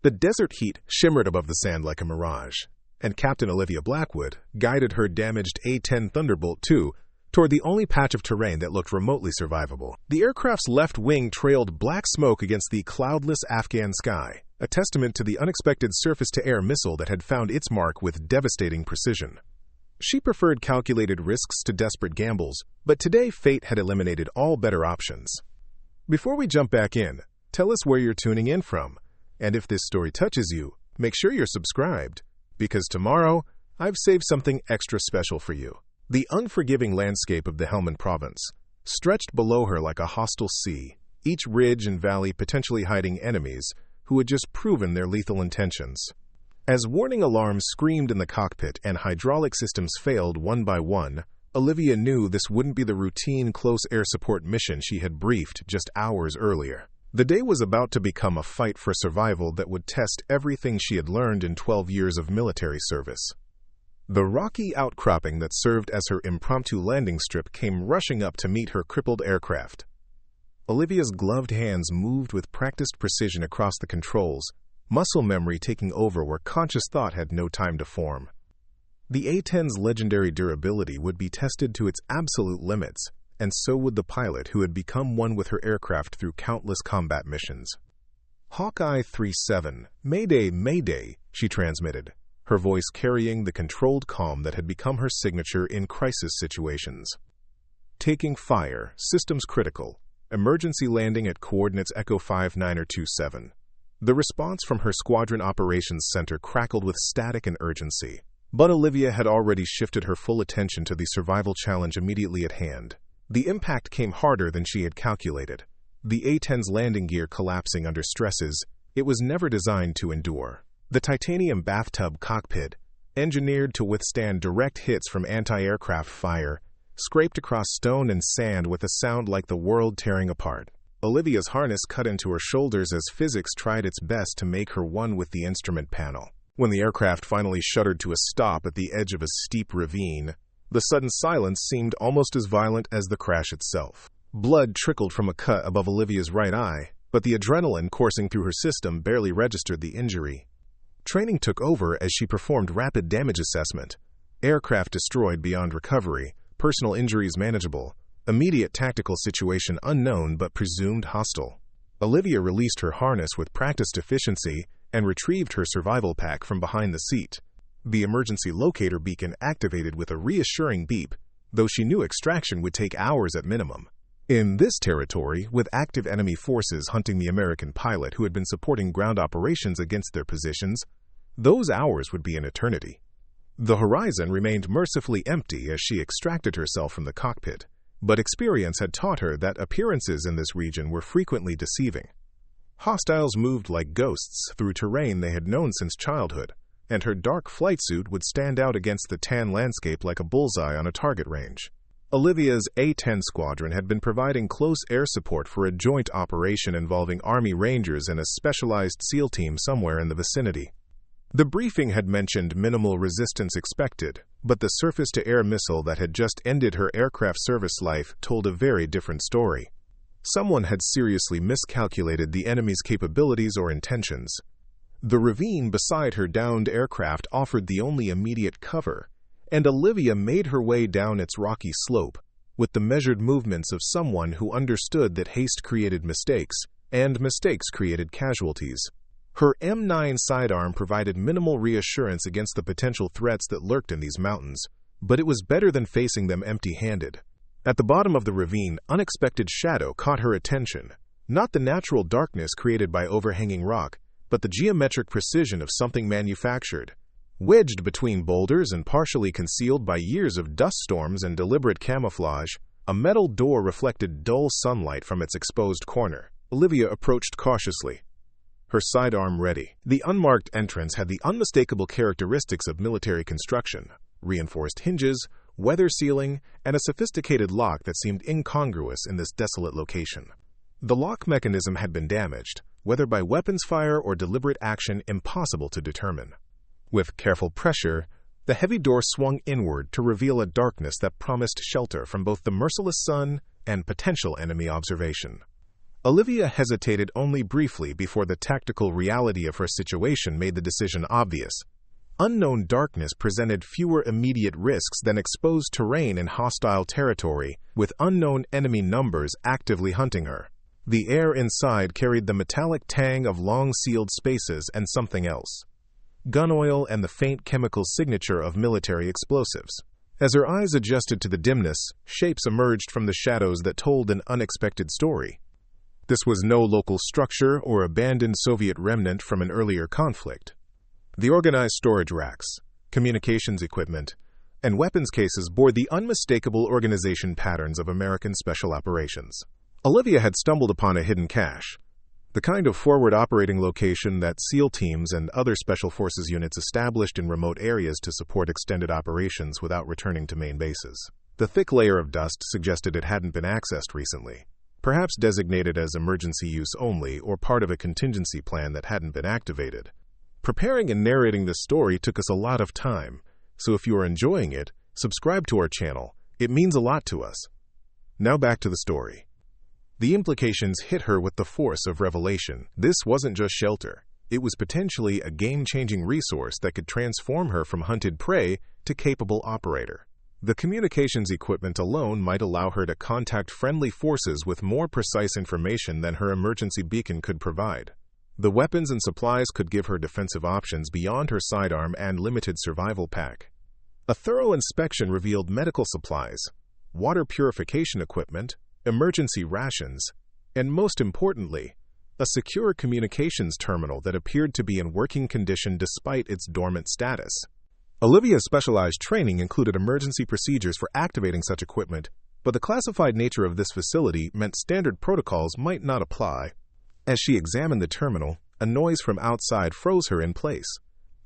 The desert heat shimmered above the sand like a mirage, and Captain Olivia Blackwood guided her damaged A-10 Thunderbolt II toward the only patch of terrain that looked remotely survivable. The aircraft's left wing trailed black smoke against the cloudless Afghan sky, a testament to the unexpected surface-to-air missile that had found its mark with devastating precision. She preferred calculated risks to desperate gambles, but today fate had eliminated all better options. Before we jump back in, tell us where you're tuning in from, and if this story touches you, make sure you're subscribed, because tomorrow, I've saved something extra special for you. The unforgiving landscape of the Helmand Province stretched below her like a hostile sea, each ridge and valley potentially hiding enemies who had just proven their lethal intentions. As warning alarms screamed in the cockpit and hydraulic systems failed one by one, Olivia knew this wouldn't be the routine close air support mission she had briefed just hours earlier. The day was about to become a fight for survival that would test everything she had learned in 12 years of military service. The rocky outcropping that served as her impromptu landing strip came rushing up to meet her crippled aircraft. Olivia's gloved hands moved with practiced precision across the controls, muscle memory taking over where conscious thought had no time to form. The A-10's legendary durability would be tested to its absolute limits, and so would the pilot who had become one with her aircraft through countless combat missions. "Hawkeye 3-7, Mayday, Mayday," she transmitted, her voice carrying the controlled calm that had become her signature in crisis situations. "Taking fire, systems critical, emergency landing at coordinates Echo 5927. The response from her Squadron Operations Center crackled with static and urgency, but Olivia had already shifted her full attention to the survival challenge immediately at hand. The impact came harder than she had calculated. The A-10's landing gear collapsing under stresses it was never designed to endure. The titanium bathtub cockpit, engineered to withstand direct hits from anti-aircraft fire, scraped across stone and sand with a sound like the world tearing apart. Olivia's harness cut into her shoulders as physics tried its best to make her one with the instrument panel. When the aircraft finally shuddered to a stop at the edge of a steep ravine, the sudden silence seemed almost as violent as the crash itself. Blood trickled from a cut above Olivia's right eye, but the adrenaline coursing through her system barely registered the injury. Training took over as she performed rapid damage assessment. Aircraft destroyed beyond recovery, personal injuries manageable, immediate tactical situation unknown but presumed hostile. Olivia released her harness with practiced efficiency and retrieved her survival pack from behind the seat. The emergency locator beacon activated with a reassuring beep, though she knew extraction would take hours at minimum. In this territory, with active enemy forces hunting the American pilot who had been supporting ground operations against their positions, those hours would be an eternity. The horizon remained mercifully empty as she extracted herself from the cockpit, but experience had taught her that appearances in this region were frequently deceiving. Hostiles moved like ghosts through terrain they had known since childhood, and her dark flight suit would stand out against the tan landscape like a bullseye on a target range. Olivia's A-10 squadron had been providing close air support for a joint operation involving Army Rangers and a specialized SEAL team somewhere in the vicinity. The briefing had mentioned minimal resistance expected, but the surface-to-air missile that had just ended her aircraft service life told a very different story. Someone had seriously miscalculated the enemy's capabilities or intentions. The ravine beside her downed aircraft offered the only immediate cover, and Olivia made her way down its rocky slope with the measured movements of someone who understood that haste created mistakes, and mistakes created casualties. Her M9 sidearm provided minimal reassurance against the potential threats that lurked in these mountains, but it was better than facing them empty-handed. At the bottom of the ravine, unexpected shadow caught her attention, not the natural darkness created by overhanging rock, but the geometric precision of something manufactured. Wedged between boulders and partially concealed by years of dust storms and deliberate camouflage, a metal door reflected dull sunlight from its exposed corner. Olivia approached cautiously, her sidearm ready. The unmarked entrance had the unmistakable characteristics of military construction: reinforced hinges, weather sealing, and a sophisticated lock that seemed incongruous in this desolate location. The lock mechanism had been damaged, whether by weapons fire or deliberate action impossible to determine. With careful pressure, the heavy door swung inward to reveal a darkness that promised shelter from both the merciless sun and potential enemy observation. Olivia hesitated only briefly before the tactical reality of her situation made the decision obvious. Unknown darkness presented fewer immediate risks than exposed terrain in hostile territory, with unknown enemy numbers actively hunting her. The air inside carried the metallic tang of long-sealed spaces and something else: gun oil and the faint chemical signature of military explosives. As her eyes adjusted to the dimness, shapes emerged from the shadows that told an unexpected story. This was no local structure or abandoned Soviet remnant from an earlier conflict. The organized storage racks, communications equipment, and weapons cases bore the unmistakable organization patterns of American special operations. Olivia had stumbled upon a hidden cache, the kind of forward operating location that SEAL teams and other special forces units established in remote areas to support extended operations without returning to main bases. The thick layer of dust suggested it hadn't been accessed recently, perhaps designated as emergency use only or part of a contingency plan that hadn't been activated. Preparing and narrating this story took us a lot of time, so if you are enjoying it, subscribe to our channel. It means a lot to us. Now back to the story. The implications hit her with the force of revelation. This wasn't just shelter. It was potentially a game-changing resource that could transform her from hunted prey to capable operator. The communications equipment alone might allow her to contact friendly forces with more precise information than her emergency beacon could provide. The weapons and supplies could give her defensive options beyond her sidearm and limited survival pack. A thorough inspection revealed medical supplies, water purification equipment, emergency rations, and most importantly, a secure communications terminal that appeared to be in working condition despite its dormant status. Olivia's specialized training included emergency procedures for activating such equipment, but the classified nature of this facility meant standard protocols might not apply. As she examined the terminal, a noise from outside froze her in place,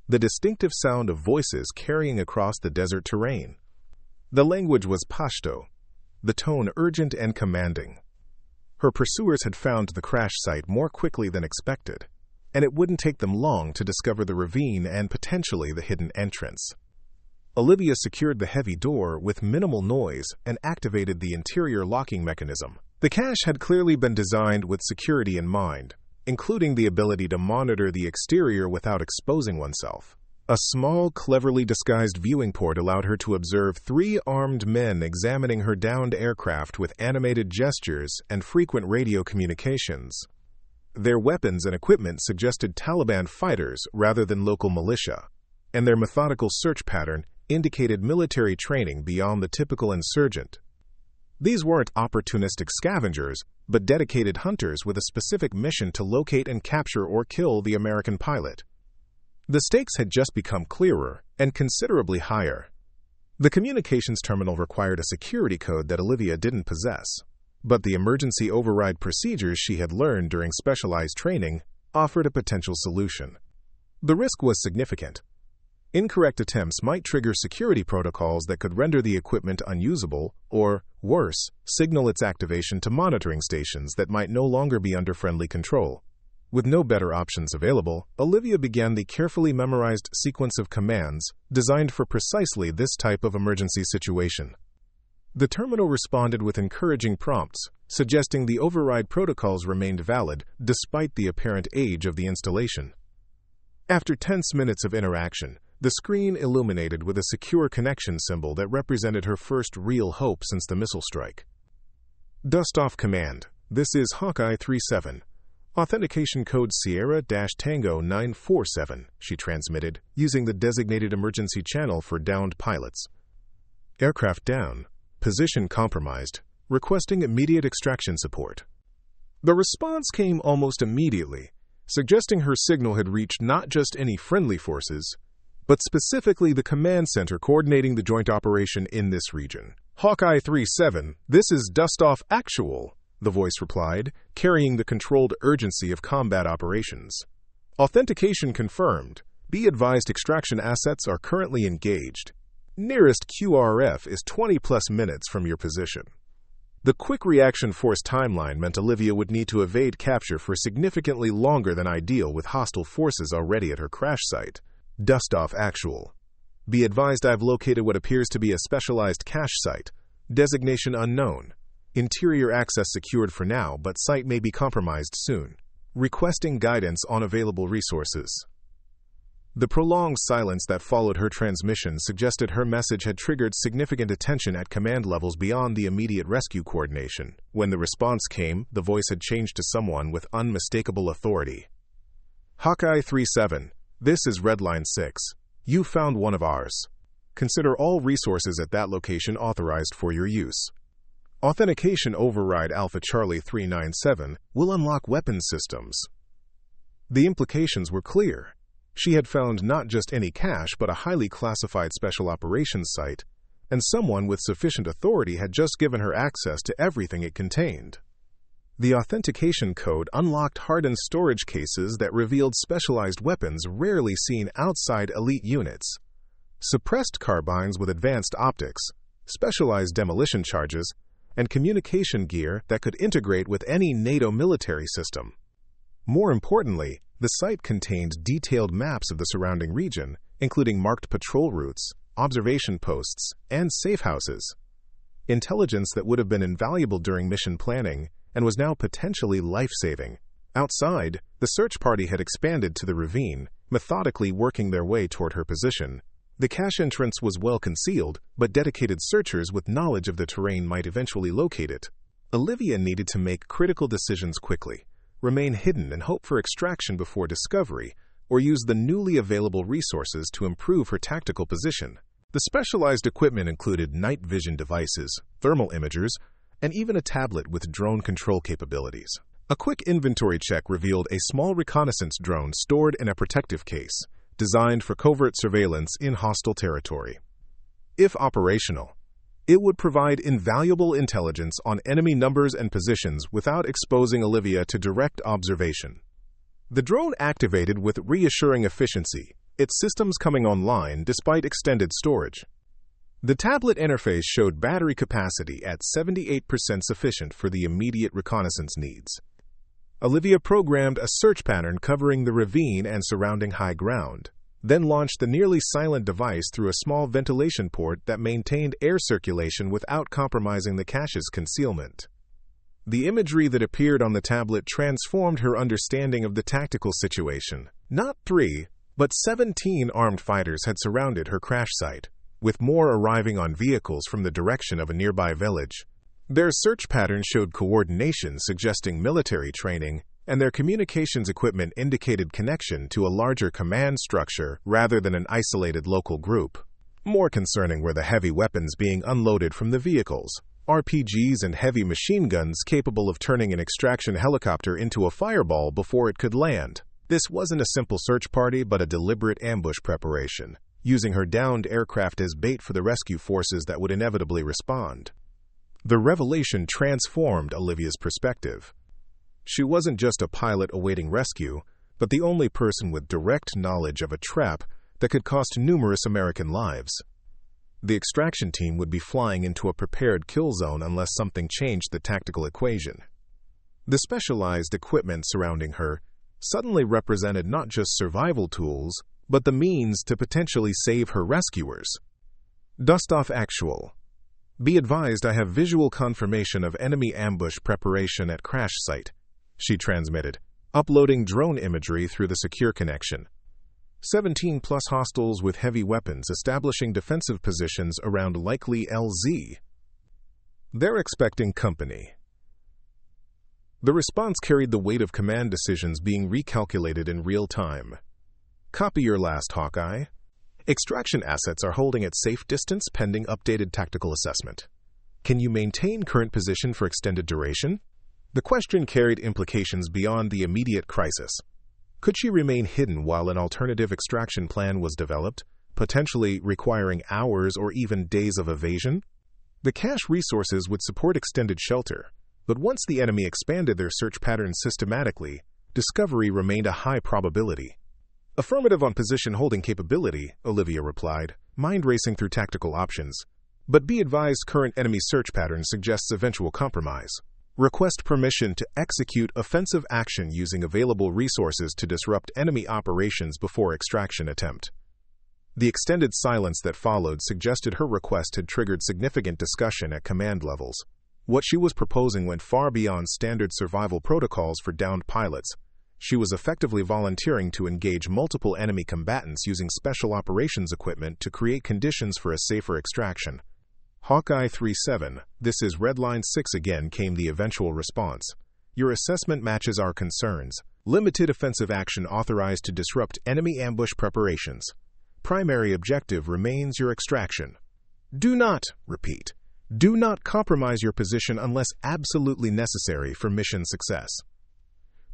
the distinctive sound of voices carrying across the desert terrain. The language was Pashto, the tone urgent and commanding. Her pursuers had found the crash site more quickly than expected, and it wouldn't take them long to discover the ravine and potentially the hidden entrance. Olivia secured the heavy door with minimal noise and activated the interior locking mechanism. The cache had clearly been designed with security in mind, including the ability to monitor the exterior without exposing oneself. A small, cleverly disguised viewing port allowed her to observe 3 armed men examining her downed aircraft with animated gestures and frequent radio communications. Their weapons and equipment suggested Taliban fighters rather than local militia, and their methodical search pattern indicated military training beyond the typical insurgent. These weren't opportunistic scavengers, but dedicated hunters with a specific mission to locate and capture or kill the American pilot. The stakes had just become clearer and considerably higher. The communications terminal required a security code that Olivia didn't possess, but the emergency override procedures she had learned during specialized training offered a potential solution. The risk was significant. Incorrect attempts might trigger security protocols that could render the equipment unusable or, worse, signal its activation to monitoring stations that might no longer be under friendly control. With no better options available, Olivia began the carefully memorized sequence of commands designed for precisely this type of emergency situation. The terminal responded with encouraging prompts, suggesting the override protocols remained valid despite the apparent age of the installation. After tense minutes of interaction, the screen illuminated with a secure connection symbol that represented her first real hope since the missile strike. Dust off command. This is Hawkeye 37. Authentication code Sierra-Tango 947, she transmitted, using the designated emergency channel for downed pilots. Aircraft down. Position compromised. Requesting immediate extraction support. The response came almost immediately, suggesting her signal had reached not just any friendly forces, but specifically the command center coordinating the joint operation in this region. Hawkeye 37, this is Dust Off Actual, the voice replied, carrying the controlled urgency of combat operations. Authentication confirmed. Be advised extraction assets are currently engaged. Nearest QRF is 20+ minutes from your position. The quick reaction force timeline meant Olivia would need to evade capture for significantly longer than ideal with hostile forces already at her crash site. Dust off actual. Be advised I've located what appears to be a specialized cache site. Designation unknown. Interior access secured for now, but site may be compromised soon. Requesting guidance on available resources. The prolonged silence that followed her transmission suggested her message had triggered significant attention at command levels beyond the immediate rescue coordination. When the response came, the voice had changed to someone with unmistakable authority. Hawkeye 3-7, this is Redline 6. You found one of ours. Consider all resources at that location authorized for your use. Authentication override Alpha Charlie 397 will unlock weapons systems. The implications were clear. She had found not just any cache, but a highly classified special operations site, and someone with sufficient authority had just given her access to everything it contained. The authentication code unlocked hardened storage cases that revealed specialized weapons rarely seen outside elite units, suppressed carbines with advanced optics, specialized demolition charges, and communication gear that could integrate with any NATO military system. More importantly, the site contained detailed maps of the surrounding region, including marked patrol routes, observation posts, and safe houses. Intelligence that would have been invaluable during mission planning and was now potentially life-saving. Outside, the search party had expanded to the ravine, methodically working their way toward her position. The cache entrance was well concealed, but dedicated searchers with knowledge of the terrain might eventually locate it. Olivia needed to make critical decisions quickly, remain hidden and hope for extraction before discovery, or use the newly available resources to improve her tactical position. The specialized equipment included night vision devices, thermal imagers, and even a tablet with drone control capabilities. A quick inventory check revealed a small reconnaissance drone stored in a protective case, designed for covert surveillance in hostile territory. If operational, it would provide invaluable intelligence on enemy numbers and positions without exposing Olivia to direct observation. The drone activated with reassuring efficiency, its systems coming online despite extended storage. The tablet interface showed battery capacity at 78% sufficient for the immediate reconnaissance needs. Olivia programmed a search pattern covering the ravine and surrounding high ground, then launched the nearly silent device through a small ventilation port that maintained air circulation without compromising the cache's concealment. The imagery that appeared on the tablet transformed her understanding of the tactical situation. Not 3, but 17 armed fighters had surrounded her crash site, with more arriving on vehicles from the direction of a nearby village. Their search pattern showed coordination suggesting military training, and their communications equipment indicated connection to a larger command structure rather than an isolated local group. More concerning were the heavy weapons being unloaded from the vehicles, RPGs and heavy machine guns capable of turning an extraction helicopter into a fireball before it could land. This wasn't a simple search party but a deliberate ambush preparation, using her downed aircraft as bait for the rescue forces that would inevitably respond. The revelation transformed Olivia's perspective. She wasn't just a pilot awaiting rescue, but the only person with direct knowledge of a trap that could cost numerous American lives. The extraction team would be flying into a prepared kill zone unless something changed the tactical equation. The specialized equipment surrounding her suddenly represented not just survival tools, but the means to potentially save her rescuers. Dust off actual. Be advised I have visual confirmation of enemy ambush preparation at crash site, she transmitted, uploading drone imagery through the secure connection. 17+ hostiles with heavy weapons establishing defensive positions around likely LZ. They're expecting company. The response carried the weight of command decisions being recalculated in real time. Copy your last, Hawkeye. Extraction assets are holding at safe distance pending updated tactical assessment. Can you maintain current position for extended duration? The question carried implications beyond the immediate crisis. Could she remain hidden while an alternative extraction plan was developed, potentially requiring hours or even days of evasion? The cache resources would support extended shelter, but once the enemy expanded their search patterns systematically, discovery remained a high probability. Affirmative on position holding capability, Olivia replied, mind racing through tactical options. But be advised current enemy search pattern suggests eventual compromise. Request permission to execute offensive action using available resources to disrupt enemy operations before extraction attempt. The extended silence that followed suggested her request had triggered significant discussion at command levels. What she was proposing went far beyond standard survival protocols for downed pilots. She was effectively volunteering to engage multiple enemy combatants using special operations equipment to create conditions for a safer extraction. Hawkeye 3-7, "This is Redline 6 again," came the eventual response. "Your assessment matches our concerns. Limited offensive action authorized to disrupt enemy ambush preparations. Primary objective remains your extraction. Do not, repeat, do not compromise your position unless absolutely necessary for mission success."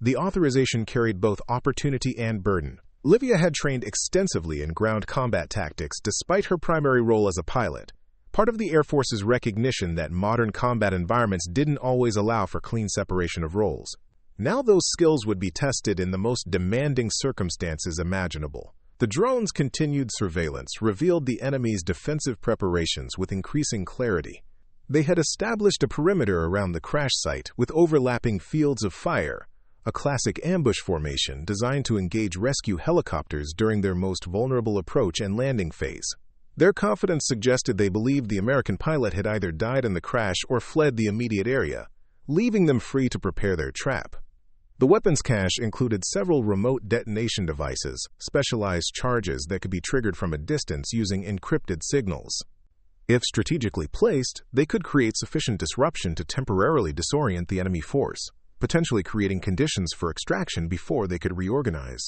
The authorization carried both opportunity and burden. Olivia had trained extensively in ground combat tactics despite her primary role as a pilot, part of the Air Force's recognition that modern combat environments didn't always allow for clean separation of roles. Now those skills would be tested in the most demanding circumstances imaginable. The drone's continued surveillance revealed the enemy's defensive preparations with increasing clarity. They had established a perimeter around the crash site with overlapping fields of fire, a classic ambush formation designed to engage rescue helicopters during their most vulnerable approach and landing phase. Their confidence suggested they believed the American pilot had either died in the crash or fled the immediate area, leaving them free to prepare their trap. The weapons cache included several remote detonation devices, specialized charges that could be triggered from a distance using encrypted signals. If strategically placed, they could create sufficient disruption to temporarily disorient the enemy force, potentially creating conditions for extraction before they could reorganize.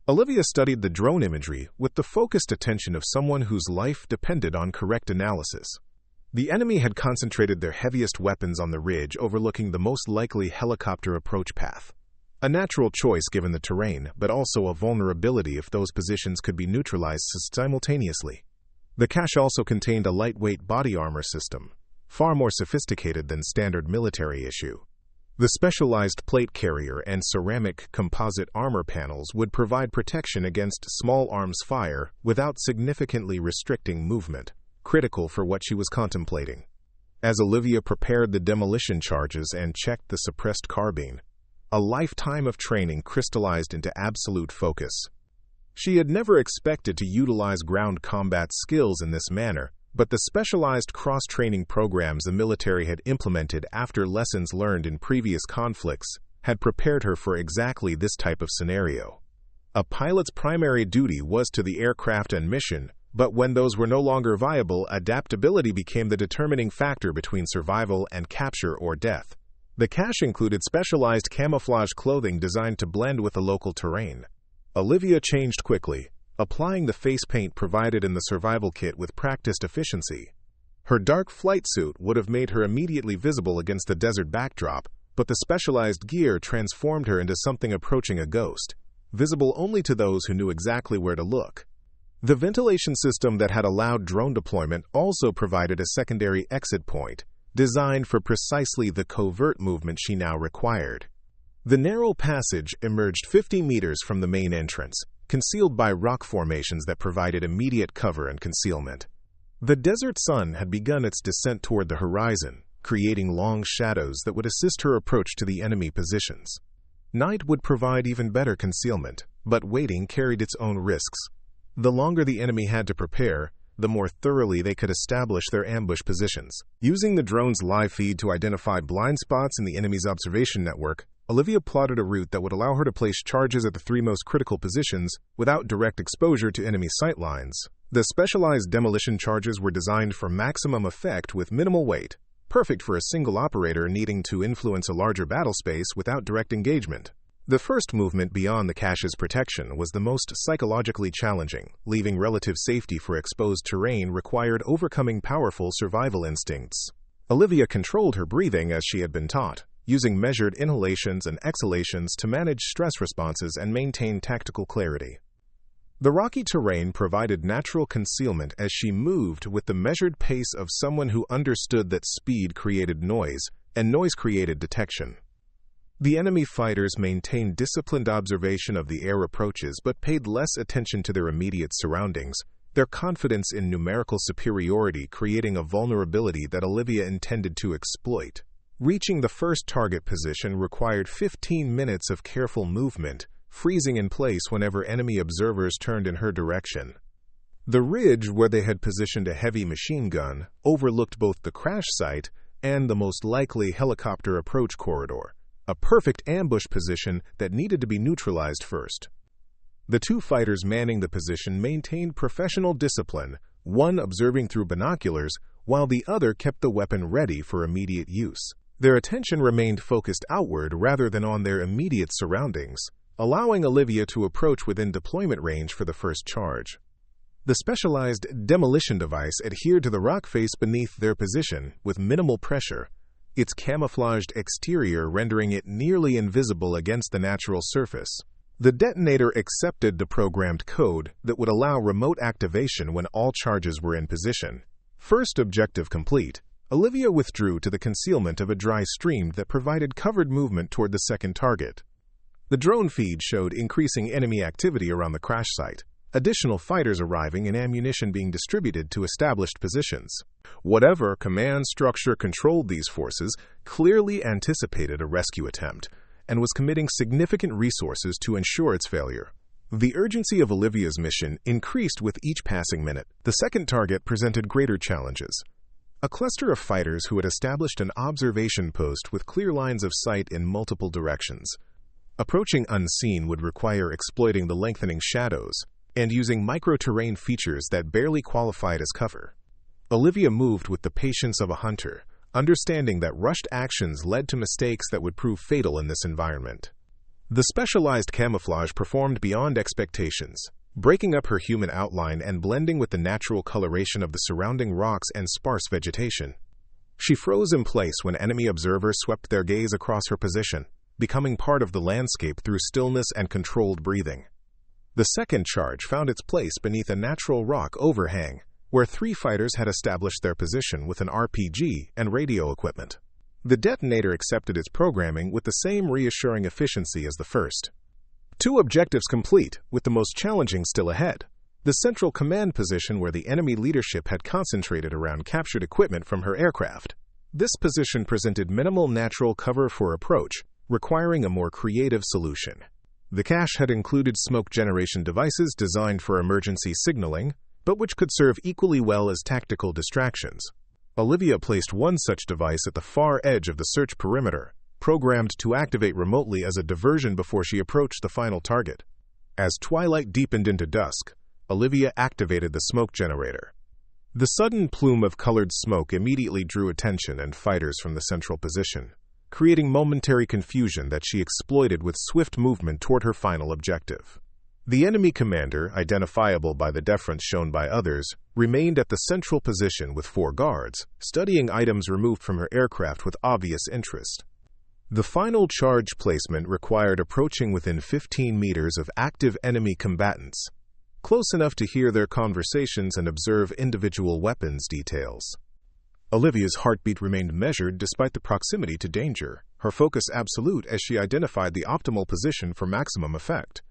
Olivia studied the drone imagery with the focused attention of someone whose life depended on correct analysis. The enemy had concentrated their heaviest weapons on the ridge overlooking the most likely helicopter approach path. A natural choice given the terrain, but also a vulnerability if those positions could be neutralized simultaneously. The cache also contained a lightweight body armor system, far more sophisticated than standard military issue. The specialized plate carrier and ceramic composite armor panels would provide protection against small arms fire without significantly restricting movement, critical for what she was contemplating. As Olivia prepared the demolition charges and checked the suppressed carbine, a lifetime of training crystallized into absolute focus. She had never expected to utilize ground combat skills in this manner, but the specialized cross-training programs the military had implemented after lessons learned in previous conflicts had prepared her for exactly this type of scenario. A pilot's primary duty was to the aircraft and mission, but when those were no longer viable, adaptability became the determining factor between survival and capture or death. The cache included specialized camouflage clothing designed to blend with the local terrain. Olivia changed quickly, applying the face paint provided in the survival kit with practiced efficiency. Her dark flight suit would have made her immediately visible against the desert backdrop, but the specialized gear transformed her into something approaching a ghost, visible only to those who knew exactly where to look. The ventilation system that had allowed drone deployment also provided a secondary exit point, designed for precisely the covert movement she now required. The narrow passage emerged 50 meters from the main entrance, concealed by rock formations that provided immediate cover and concealment. The desert sun had begun its descent toward the horizon, creating long shadows that would assist her approach to the enemy positions. Night would provide even better concealment, but waiting carried its own risks. The longer the enemy had to prepare, the more thoroughly they could establish their ambush positions. Using the drone's live feed to identify blind spots in the enemy's observation network, Olivia plotted a route that would allow her to place charges at the three most critical positions without direct exposure to enemy sightlines. The specialized demolition charges were designed for maximum effect with minimal weight, perfect for a single operator needing to influence a larger battle space without direct engagement. The first movement beyond the cache's protection was the most psychologically challenging. Leaving relative safety for exposed terrain required overcoming powerful survival instincts. Olivia controlled her breathing as she had been taught, using measured inhalations and exhalations to manage stress responses and maintain tactical clarity. The rocky terrain provided natural concealment as she moved with the measured pace of someone who understood that speed created noise, and noise created detection. The enemy fighters maintained disciplined observation of the air approaches but paid less attention to their immediate surroundings, their confidence in numerical superiority creating a vulnerability that Olivia intended to exploit. Reaching the first target position required 15 minutes of careful movement, freezing in place whenever enemy observers turned in her direction. The ridge where they had positioned a heavy machine gun overlooked both the crash site and the most likely helicopter approach corridor, a perfect ambush position that needed to be neutralized first. The two fighters manning the position maintained professional discipline, one observing through binoculars, while the other kept the weapon ready for immediate use. Their attention remained focused outward rather than on their immediate surroundings, allowing Olivia to approach within deployment range for the first charge. The specialized demolition device adhered to the rock face beneath their position with minimal pressure, its camouflaged exterior rendering it nearly invisible against the natural surface. The detonator accepted the programmed code that would allow remote activation when all charges were in position. First objective complete, Olivia withdrew to the concealment of a dry stream that provided covered movement toward the second target. The drone feed showed increasing enemy activity around the crash site, additional fighters arriving and ammunition being distributed to established positions. Whatever command structure controlled these forces clearly anticipated a rescue attempt and was committing significant resources to ensure its failure. The urgency of Olivia's mission increased with each passing minute. The second target presented greater challenges. A cluster of fighters who had established an observation post with clear lines of sight in multiple directions. Approaching unseen would require exploiting the lengthening shadows and using micro-terrain features that barely qualified as cover. Olivia moved with the patience of a hunter, understanding that rushed actions led to mistakes that would prove fatal in this environment. The specialized camouflage performed beyond expectations, breaking up her human outline and blending with the natural coloration of the surrounding rocks and sparse vegetation. She froze in place when enemy observers swept their gaze across her position, becoming part of the landscape through stillness and controlled breathing. The second charge found its place beneath a natural rock overhang, where three fighters had established their position with an RPG and radio equipment. The detonator accepted its programming with the same reassuring efficiency as the first. Two objectives complete, with the most challenging still ahead. The central command position where the enemy leadership had concentrated around captured equipment from her aircraft. This position presented minimal natural cover for approach, requiring a more creative solution. The cache had included smoke generation devices designed for emergency signaling, but which could serve equally well as tactical distractions. Olivia placed one such device at the far edge of the search perimeter, programmed to activate remotely as a diversion before she approached the final target. As twilight deepened into dusk, Olivia activated the smoke generator. The sudden plume of colored smoke immediately drew attention and fighters from the central position, creating momentary confusion that she exploited with swift movement toward her final objective. The enemy commander, identifiable by the deference shown by others, remained at the central position with 4 guards, studying items removed from her aircraft with obvious interest. The final charge placement required approaching within 15 meters of active enemy combatants, close enough to hear their conversations and observe individual weapons details. Olivia's heartbeat remained measured despite the proximity to danger, her focus absolute as she identified the optimal position for maximum effect.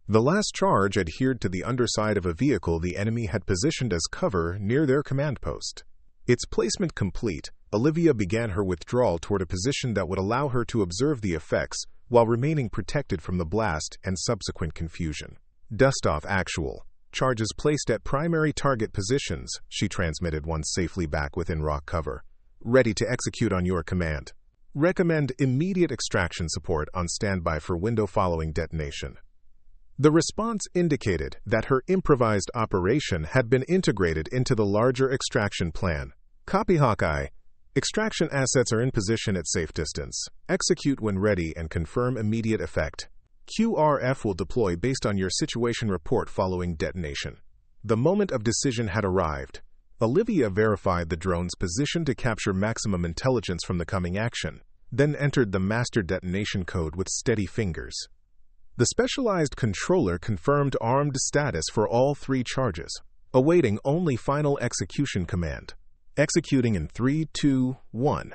The last charge adhered to the underside of a vehicle the enemy had positioned as cover near their command post. Its placement complete, Olivia began her withdrawal toward a position that would allow her to observe the effects while remaining protected from the blast and subsequent confusion. Dust-off actual. Charges placed at primary target positions, she transmitted once safely back within rock cover. Ready to execute on your command. Recommend immediate extraction support on standby for window following detonation. The response indicated that her improvised operation had been integrated into the larger extraction plan. Copy Hawkeye. Extraction assets are in position at safe distance. Execute when ready and confirm immediate effect. QRF will deploy based on your situation report following detonation. The moment of decision had arrived. Olivia verified the drone's position to capture maximum intelligence from the coming action, then entered the master detonation code with steady fingers. The specialized controller confirmed armed status for all 3 charges, awaiting only final execution command. Executing in 3, 2, 1.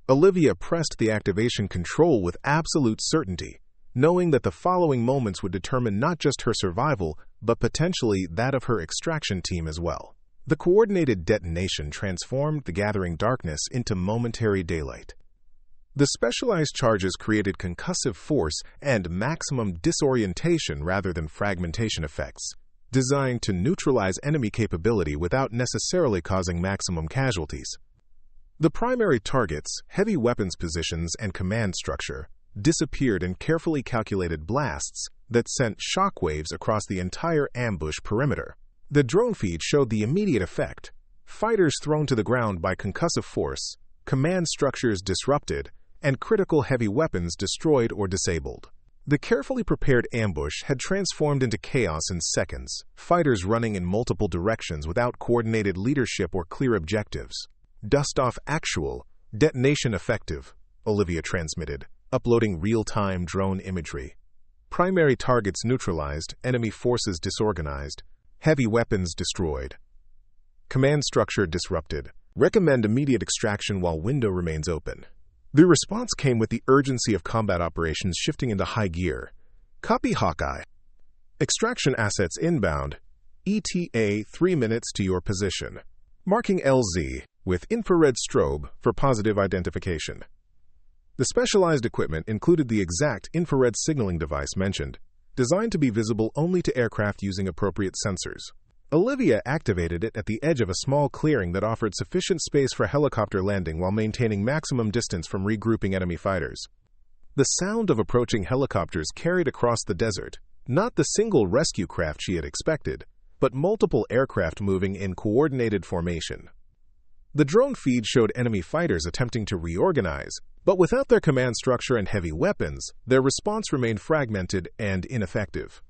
Olivia pressed the activation control with absolute certainty, knowing that the following moments would determine not just her survival, but potentially that of her extraction team as well. The coordinated detonation transformed the gathering darkness into momentary daylight. The specialized charges created concussive force and maximum disorientation rather than fragmentation effects, designed to neutralize enemy capability without necessarily causing maximum casualties. The primary targets, heavy weapons positions, and command structure disappeared in carefully calculated blasts that sent shockwaves across the entire ambush perimeter. The drone feed showed the immediate effect: fighters thrown to the ground by concussive force, command structures disrupted, and critical heavy weapons destroyed or disabled. The carefully prepared ambush had transformed into chaos in seconds, fighters running in multiple directions without coordinated leadership or clear objectives. "Dust off actual, detonation effective," Olivia transmitted, uploading real-time drone imagery. Primary targets neutralized, enemy forces disorganized, heavy weapons destroyed. Command structure disrupted. Recommend immediate extraction while window remains open. The response came with the urgency of combat operations shifting into high gear. Copy, Hawkeye. Extraction assets inbound. ETA 3 minutes to your position. Marking LZ with infrared strobe for positive identification. The specialized equipment included the exact infrared signaling device mentioned, designed to be visible only to aircraft using appropriate sensors. Olivia activated it at the edge of a small clearing that offered sufficient space for helicopter landing while maintaining maximum distance from regrouping enemy fighters. The sound of approaching helicopters carried across the desert, not the single rescue craft she had expected, but multiple aircraft moving in coordinated formation. The drone feed showed enemy fighters attempting to reorganize, but without their command structure and heavy weapons, their response remained fragmented and ineffective.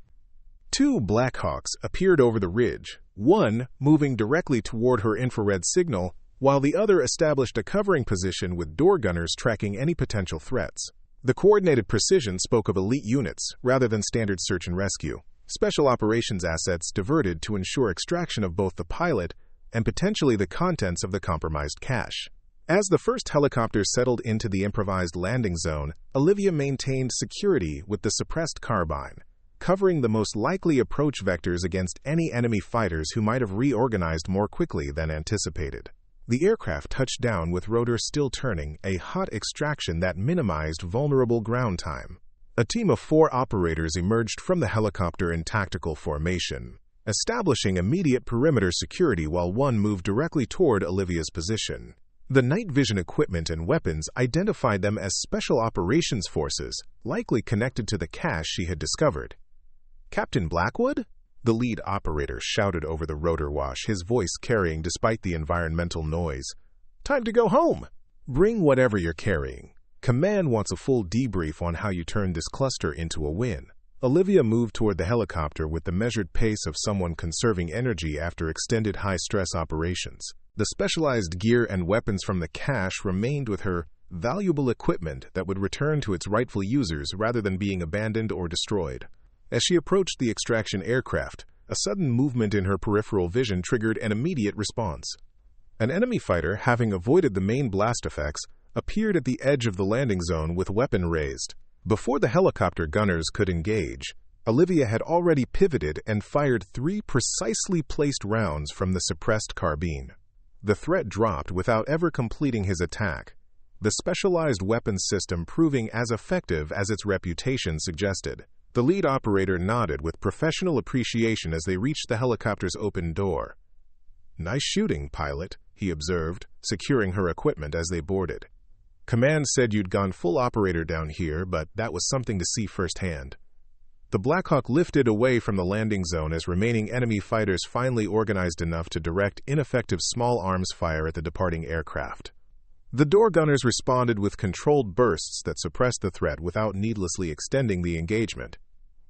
2 Blackhawks appeared over the ridge, one moving directly toward her infrared signal, while the other established a covering position with door gunners tracking any potential threats. The coordinated precision spoke of elite units rather than standard search and rescue. Special operations assets diverted to ensure extraction of both the pilot and potentially the contents of the compromised cache. As the first helicopter settled into the improvised landing zone, Olivia maintained security with the suppressed carbine, covering the most likely approach vectors against any enemy fighters who might have reorganized more quickly than anticipated. The aircraft touched down with rotor still turning, a hot extraction that minimized vulnerable ground time. A team of 4 operators emerged from the helicopter in tactical formation, establishing immediate perimeter security while one moved directly toward Olivia's position. The night vision equipment and weapons identified them as special operations forces, likely connected to the cache she had discovered. "Captain Blackwood?" the lead operator shouted over the rotor wash, his voice carrying despite the environmental noise. "Time to go home! Bring whatever you're carrying. Command wants a full debrief on how you turned this cluster into a win." Olivia moved toward the helicopter with the measured pace of someone conserving energy after extended high-stress operations. The specialized gear and weapons from the cache remained with her, valuable equipment that would return to its rightful users rather than being abandoned or destroyed. As she approached the extraction aircraft, a sudden movement in her peripheral vision triggered an immediate response. An enemy fighter, having avoided the main blast effects, appeared at the edge of the landing zone with weapon raised. Before the helicopter gunners could engage, Olivia had already pivoted and fired 3 precisely placed rounds from the suppressed carbine. The threat dropped without ever completing his attack, the specialized weapons system proving as effective as its reputation suggested. The lead operator nodded with professional appreciation as they reached the helicopter's open door. "Nice shooting, pilot," he observed, securing her equipment as they boarded. "Command said you'd gone full operator down here, but that was something to see firsthand." The Blackhawk lifted away from the landing zone as remaining enemy fighters finally organized enough to direct ineffective small arms fire at the departing aircraft. The door gunners responded with controlled bursts that suppressed the threat without needlessly extending the engagement.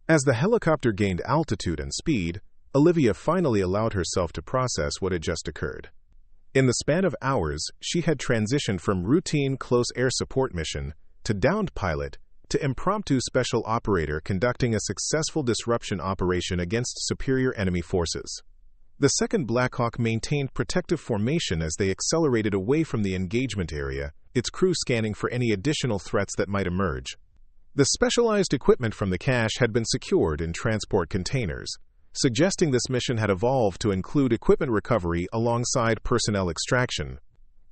As the helicopter gained altitude and speed, Olivia finally allowed herself to process what had just occurred. In the span of hours, she had transitioned from routine close air support mission to downed pilot to impromptu special operator conducting a successful disruption operation against superior enemy forces. The second Blackhawk maintained protective formation as they accelerated away from the engagement area, its crew scanning for any additional threats that might emerge. The specialized equipment from the cache had been secured in transport containers, suggesting this mission had evolved to include equipment recovery alongside personnel extraction.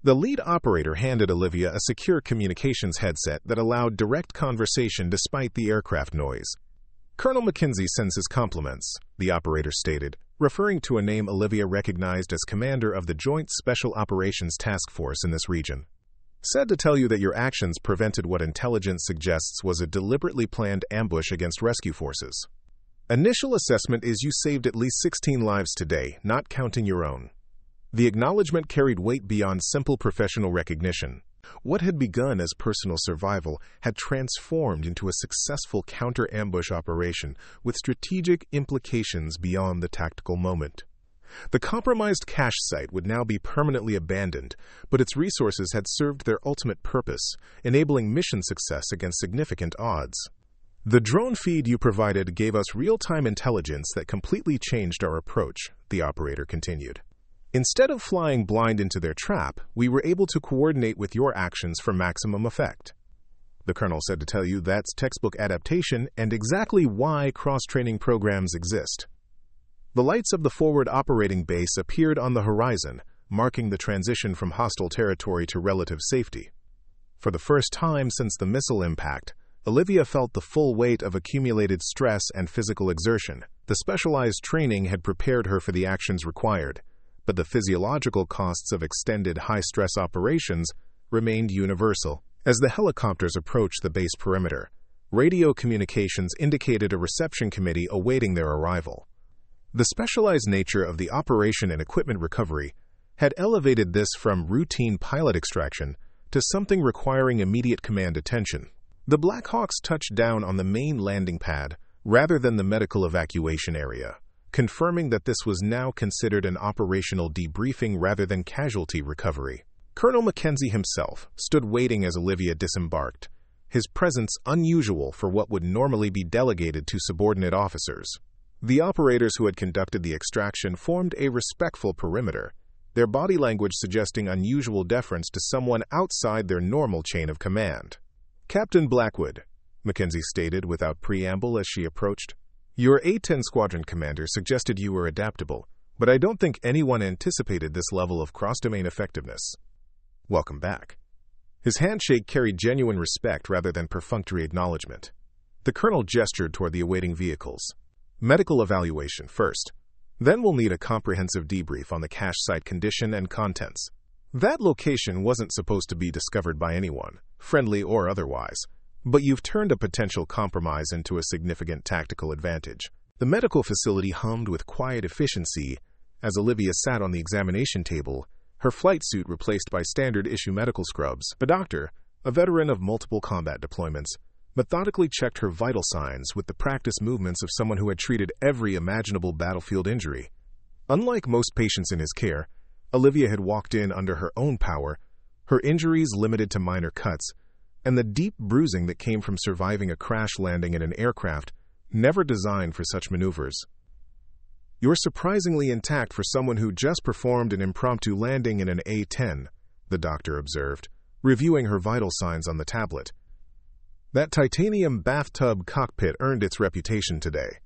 The lead operator handed Olivia a secure communications headset that allowed direct conversation despite the aircraft noise. "Colonel McKenzie sends his compliments," the operator stated, referring to a name Olivia recognized as commander of the Joint Special Operations Task Force in this region. "Said to tell you that your actions prevented what intelligence suggests was a deliberately planned ambush against rescue forces. Initial assessment is you saved at least 16 lives today, not counting your own." The acknowledgement carried weight beyond simple professional recognition. What had begun as personal survival had transformed into a successful counter-ambush operation with strategic implications beyond the tactical moment. The compromised cache site would now be permanently abandoned, but its resources had served their ultimate purpose, enabling mission success against significant odds. "The drone feed you provided gave us real-time intelligence that completely changed our approach," the operator continued. "Instead of flying blind into their trap, we were able to coordinate with your actions for maximum effect." The colonel said to tell you that's textbook adaptation and exactly why cross-training programs exist. The lights of the forward operating base appeared on the horizon, marking the transition from hostile territory to relative safety. For the first time since the missile impact, Olivia felt the full weight of accumulated stress and physical exertion. The specialized training had prepared her for the actions required, but the physiological costs of extended high-stress operations remained universal. As the helicopters approached the base perimeter, radio communications indicated a reception committee awaiting their arrival. The specialized nature of the operation and equipment recovery had elevated this from routine pilot extraction to something requiring immediate command attention. The Blackhawks touched down on the main landing pad rather than the medical evacuation area, confirming that this was now considered an operational debriefing rather than casualty recovery. Colonel Mackenzie himself stood waiting as Olivia disembarked, his presence unusual for what would normally be delegated to subordinate officers. The operators who had conducted the extraction formed a respectful perimeter, their body language suggesting unusual deference to someone outside their normal chain of command. "Captain Blackwood," Mackenzie stated without preamble as she approached. "Your A-10 squadron commander suggested you were adaptable, but I don't think anyone anticipated this level of cross-domain effectiveness. Welcome back." His handshake carried genuine respect rather than perfunctory acknowledgement. The colonel gestured toward the awaiting vehicles. "Medical evaluation first. Then we'll need a comprehensive debrief on the cache site condition and contents. That location wasn't supposed to be discovered by anyone, friendly or otherwise, but you've turned a potential compromise into a significant tactical advantage." The medical facility hummed with quiet efficiency as Olivia sat on the examination table, her flight suit replaced by standard-issue medical scrubs. The doctor, a veteran of multiple combat deployments, methodically checked her vital signs with the practiced movements of someone who had treated every imaginable battlefield injury. Unlike most patients in his care, Olivia had walked in under her own power, her injuries limited to minor cuts, and the deep bruising that came from surviving a crash landing in an aircraft never designed for such maneuvers. "You're surprisingly intact for someone who just performed an impromptu landing in an A-10, the doctor observed, reviewing her vital signs on the tablet. That titanium bathtub cockpit earned its reputation today.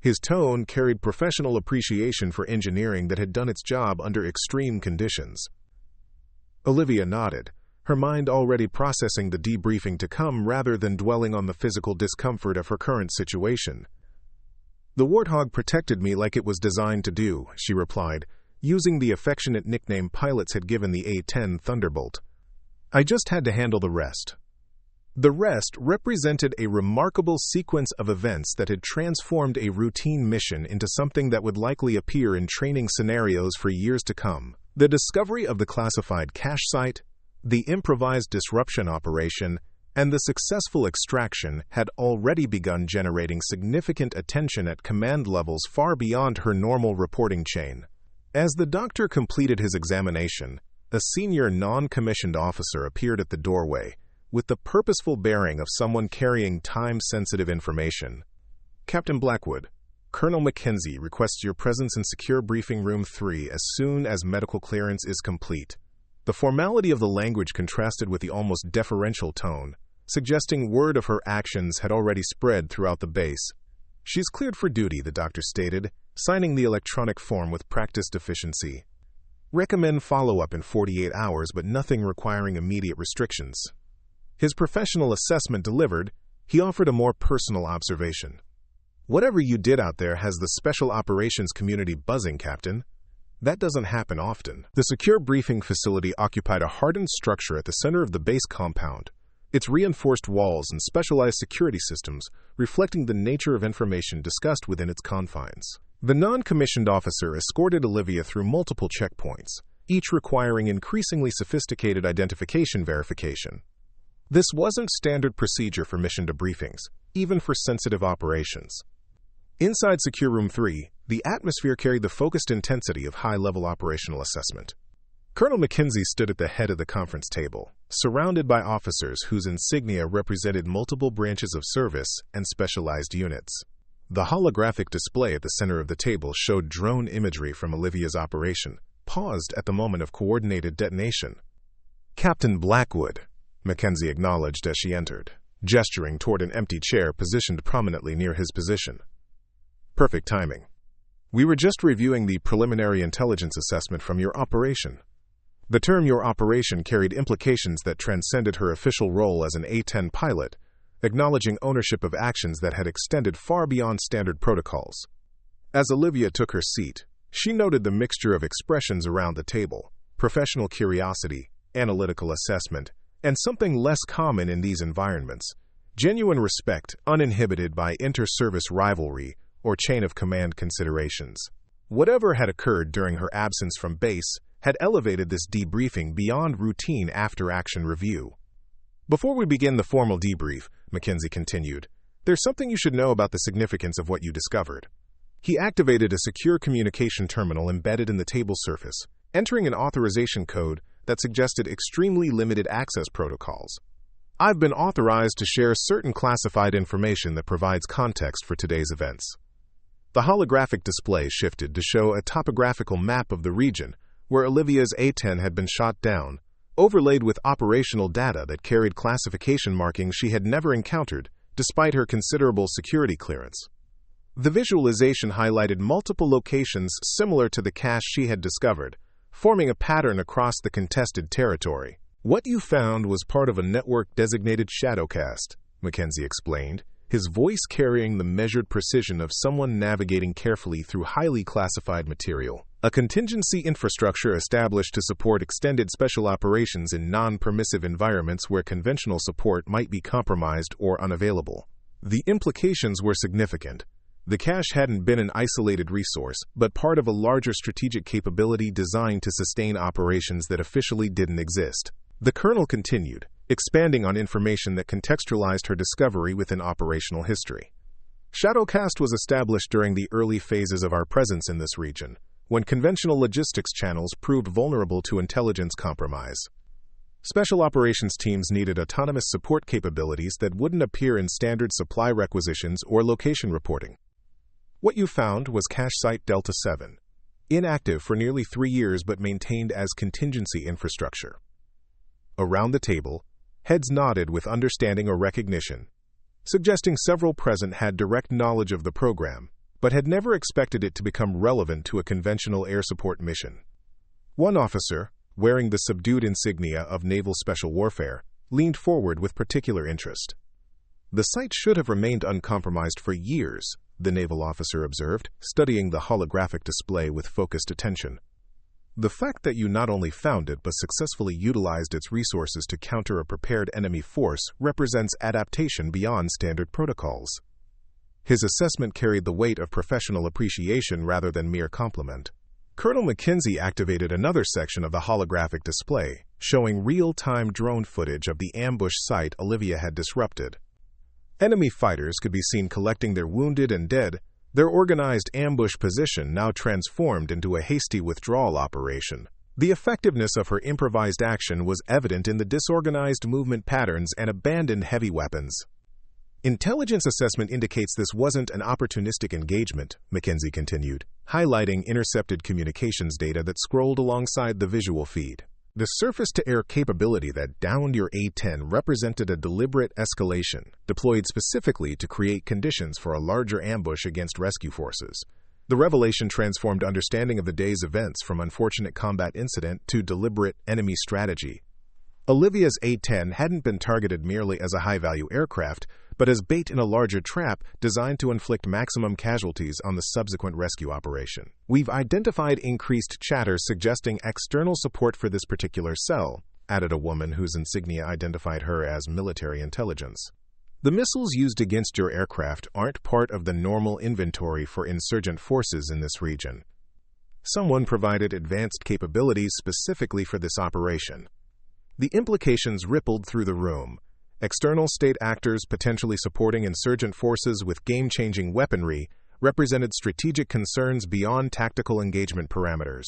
His tone carried professional appreciation for engineering that had done its job under extreme conditions. Olivia nodded, her mind already processing the debriefing to come rather than dwelling on the physical discomfort of her current situation. "The Warthog protected me like it was designed to do," she replied, using the affectionate nickname pilots had given the A-10 Thunderbolt. "I just had to handle the rest." The rest represented a remarkable sequence of events that had transformed a routine mission into something that would likely appear in training scenarios for years to come. The discovery of the classified cache site, the improvised disruption operation, and the successful extraction had already begun generating significant attention at command levels far beyond her normal reporting chain. As the doctor completed his examination, a senior non-commissioned officer appeared at the doorway, with the purposeful bearing of someone carrying time-sensitive information. "Captain Blackwood, Colonel Mackenzie requests your presence in Secure Briefing Room 3 as soon as medical clearance is complete." The formality of the language contrasted with the almost deferential tone, suggesting word of her actions had already spread throughout the base. "She's cleared for duty," the doctor stated, signing the electronic form with practiced efficiency. "Recommend follow-up in 48 hours, but nothing requiring immediate restrictions." His professional assessment delivered, he offered a more personal observation. Whatever you did out there has the special operations community buzzing, Captain. That doesn't happen often. The secure briefing facility occupied a hardened structure at the center of the base compound, its reinforced walls and specialized security systems reflecting the nature of information discussed within its confines. The non-commissioned officer escorted Olivia through multiple checkpoints, each requiring increasingly sophisticated identification verification. This wasn't standard procedure for mission debriefings, even for sensitive operations. Inside Secure Room 3, the atmosphere carried the focused intensity of high-level operational assessment. Colonel Mackenzie stood at the head of the conference table, surrounded by officers whose insignia represented multiple branches of service and specialized units. The holographic display at the center of the table showed drone imagery from Olivia's operation, paused at the moment of coordinated detonation. "Captain Blackwood," Mackenzie acknowledged as she entered, gesturing toward an empty chair positioned prominently near his position. "Perfect timing. We were just reviewing the preliminary intelligence assessment from your operation." The term "your operation" carried implications that transcended her official role as an A-10 pilot, acknowledging ownership of actions that had extended far beyond standard protocols. As Olivia took her seat, she noted the mixture of expressions around the table: professional curiosity, analytical assessment, and something less common in these environments, genuine respect uninhibited by inter-service rivalry or chain-of-command considerations. Whatever had occurred during her absence from base had elevated this debriefing beyond routine after-action review. "Before we begin the formal debrief," Mackenzie continued, "there's something you should know about the significance of what you discovered." He activated a secure communication terminal embedded in the table surface, entering an authorization code that suggested extremely limited access protocols. "I've been authorized to share certain classified information that provides context for today's events." The holographic display shifted to show a topographical map of the region where Olivia's A-10 had been shot down, overlaid with operational data that carried classification markings she had never encountered, despite her considerable security clearance. The visualization highlighted multiple locations similar to the cache she had discovered, forming a pattern across the contested territory. "What you found was part of a network-designated shadowcast," Mackenzie explained, his voice carrying the measured precision of someone navigating carefully through highly classified material. "A contingency infrastructure established to support extended special operations in non-permissive environments where conventional support might be compromised or unavailable." The implications were significant. The cache hadn't been an isolated resource, but part of a larger strategic capability designed to sustain operations that officially didn't exist. The colonel continued, expanding on information that contextualized her discovery within operational history. "Shadowcast was established during the early phases of our presence in this region, when conventional logistics channels proved vulnerable to intelligence compromise. Special operations teams needed autonomous support capabilities that wouldn't appear in standard supply requisitions or location reporting. What you found was cache site Delta 7, inactive for nearly 3 years but maintained as contingency infrastructure." Around the table, heads nodded with understanding or recognition, suggesting several present had direct knowledge of the program, but had never expected it to become relevant to a conventional air support mission. One officer, wearing the subdued insignia of naval special warfare, leaned forward with particular interest. "The site should have remained uncompromised for years," the naval officer observed, studying the holographic display with focused attention. "The fact that you not only found it but successfully utilized its resources to counter a prepared enemy force represents adaptation beyond standard protocols." His assessment carried the weight of professional appreciation rather than mere compliment. Colonel Mackenzie activated another section of the holographic display, showing real-time drone footage of the ambush site Olivia had disrupted. Enemy fighters could be seen collecting their wounded and dead, their organized ambush position now transformed into a hasty withdrawal operation. The effectiveness of her improvised action was evident in the disorganized movement patterns and abandoned heavy weapons. "Intelligence assessment indicates this wasn't an opportunistic engagement," Mackenzie continued, highlighting intercepted communications data that scrolled alongside the visual feed. "The surface-to-air capability that downed your A-10 represented a deliberate escalation, deployed specifically to create conditions for a larger ambush against rescue forces. The revelation transformed understanding of the day's events from unfortunate combat incident to deliberate enemy strategy." Olivia's A-10 hadn't been targeted merely as a high-value aircraft, but as bait in a larger trap designed to inflict maximum casualties on the subsequent rescue operation. We've identified increased chatter suggesting external support for this particular cell, added a woman whose insignia identified her as military intelligence. The missiles used against your aircraft aren't part of the normal inventory for insurgent forces in this region. Someone provided advanced capabilities specifically for this operation. The implications rippled through the room. External state actors potentially supporting insurgent forces with game-changing weaponry represented strategic concerns beyond tactical engagement parameters.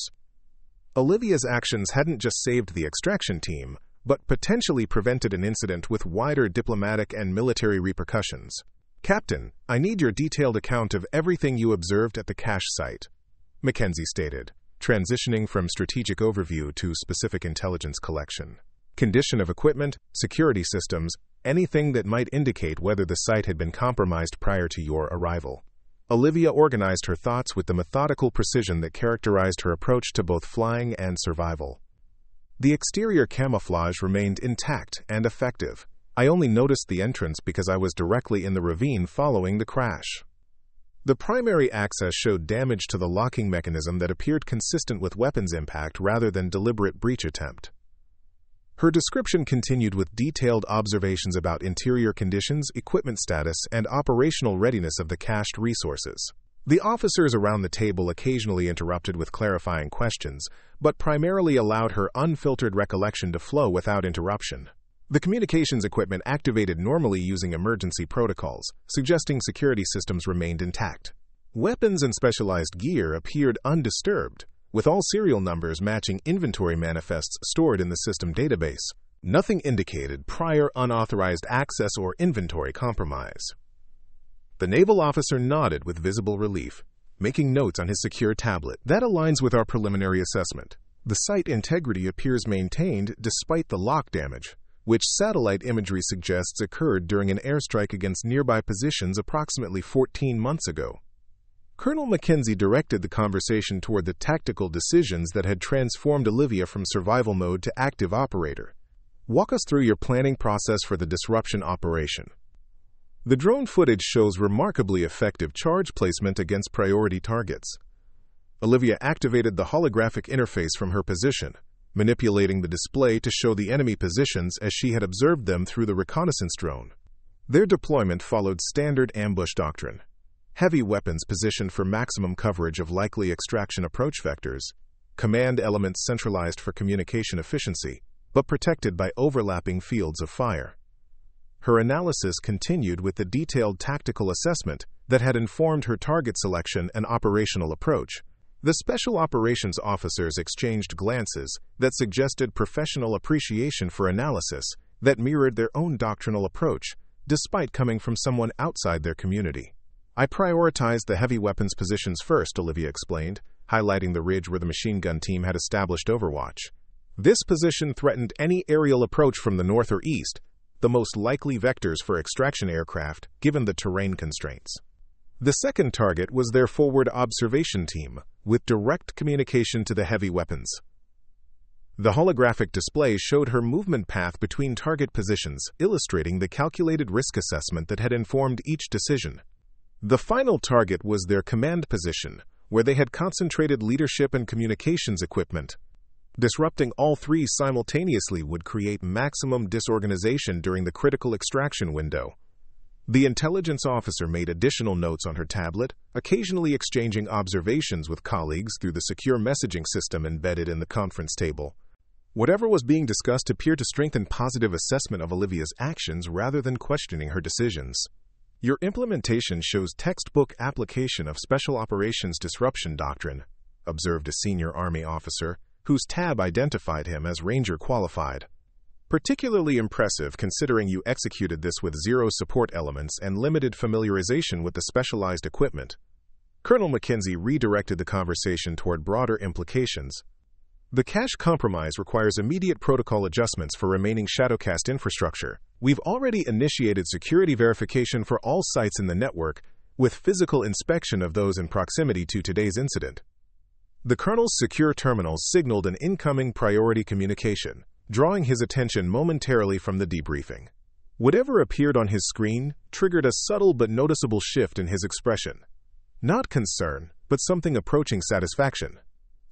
Olivia's actions hadn't just saved the extraction team, but potentially prevented an incident with wider diplomatic and military repercussions. Captain, I need your detailed account of everything you observed at the cache site, Mackenzie stated, transitioning from strategic overview to specific intelligence collection. Condition of equipment, security systems, anything that might indicate whether the site had been compromised prior to your arrival. Olivia organized her thoughts with the methodical precision that characterized her approach to both flying and survival. The exterior camouflage remained intact and effective. I only noticed the entrance because I was directly in the ravine following the crash. The primary access showed damage to the locking mechanism that appeared consistent with weapons impact rather than deliberate breach attempt. Her description continued with detailed observations about interior conditions, equipment status, and operational readiness of the cached resources. The officers around the table occasionally interrupted with clarifying questions, but primarily allowed her unfiltered recollection to flow without interruption. The communications equipment activated normally using emergency protocols, suggesting security systems remained intact. Weapons and specialized gear appeared undisturbed, with all serial numbers matching inventory manifests stored in the system database. Nothing indicated prior unauthorized access or inventory compromise. The naval officer nodded with visible relief, making notes on his secure tablet. That aligns with our preliminary assessment. The site integrity appears maintained despite the lock damage, which satellite imagery suggests occurred during an airstrike against nearby positions approximately 14 months ago. Colonel Mackenzie directed the conversation toward the tactical decisions that had transformed Olivia from survival mode to active operator. Walk us through your planning process for the disruption operation. The drone footage shows remarkably effective charge placement against priority targets. Olivia activated the holographic interface from her position, manipulating the display to show the enemy positions as she had observed them through the reconnaissance drone. Their deployment followed standard ambush doctrine. Heavy weapons positioned for maximum coverage of likely extraction approach vectors, command elements centralized for communication efficiency, but protected by overlapping fields of fire. Her analysis continued with the detailed tactical assessment that had informed her target selection and operational approach. The Special Operations officers exchanged glances that suggested professional appreciation for analysis that mirrored their own doctrinal approach, despite coming from someone outside their community. I prioritized the heavy weapons positions first, Olivia explained, highlighting the ridge where the machine gun team had established overwatch. This position threatened any aerial approach from the north or east, the most likely vectors for extraction aircraft, given the terrain constraints. The second target was their forward observation team, with direct communication to the heavy weapons. The holographic display showed her movement path between target positions, illustrating the calculated risk assessment that had informed each decision. The final target was their command position, where they had concentrated leadership and communications equipment. Disrupting all three simultaneously would create maximum disorganization during the critical extraction window. The intelligence officer made additional notes on her tablet, occasionally exchanging observations with colleagues through the secure messaging system embedded in the conference table. Whatever was being discussed appeared to strengthen positive assessment of Olivia's actions rather than questioning her decisions. Your implementation shows textbook application of Special Operations Disruption Doctrine, observed a senior Army officer, whose tab identified him as Ranger qualified. Particularly impressive considering you executed this with zero support elements and limited familiarization with the specialized equipment. Colonel Mackenzie redirected the conversation toward broader implications. The cache compromise requires immediate protocol adjustments for remaining Shadowcast infrastructure. We've already initiated security verification for all sites in the network, with physical inspection of those in proximity to today's incident. The Colonel's secure terminals signaled an incoming priority communication, drawing his attention momentarily from the debriefing. Whatever appeared on his screen triggered a subtle but noticeable shift in his expression. Not concern, but something approaching satisfaction.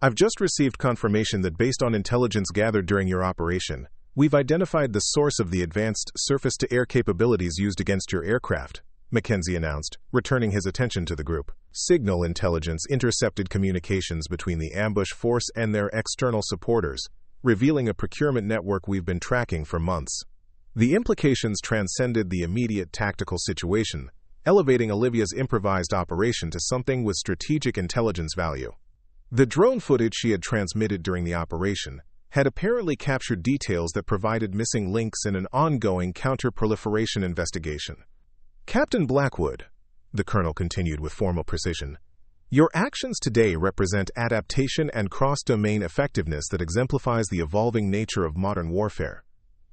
"I've just received confirmation that based on intelligence gathered during your operation, we've identified the source of the advanced surface-to-air capabilities used against your aircraft," Mackenzie announced, returning his attention to the group. Signal intelligence intercepted communications between the ambush force and their external supporters, revealing a procurement network we've been tracking for months. The implications transcended the immediate tactical situation, elevating Olivia's improvised operation to something with strategic intelligence value. The drone footage she had transmitted during the operation had apparently captured details that provided missing links in an ongoing counter-proliferation investigation. "Captain Blackwood," the colonel continued with formal precision, "your actions today represent adaptation and cross-domain effectiveness that exemplifies the evolving nature of modern warfare.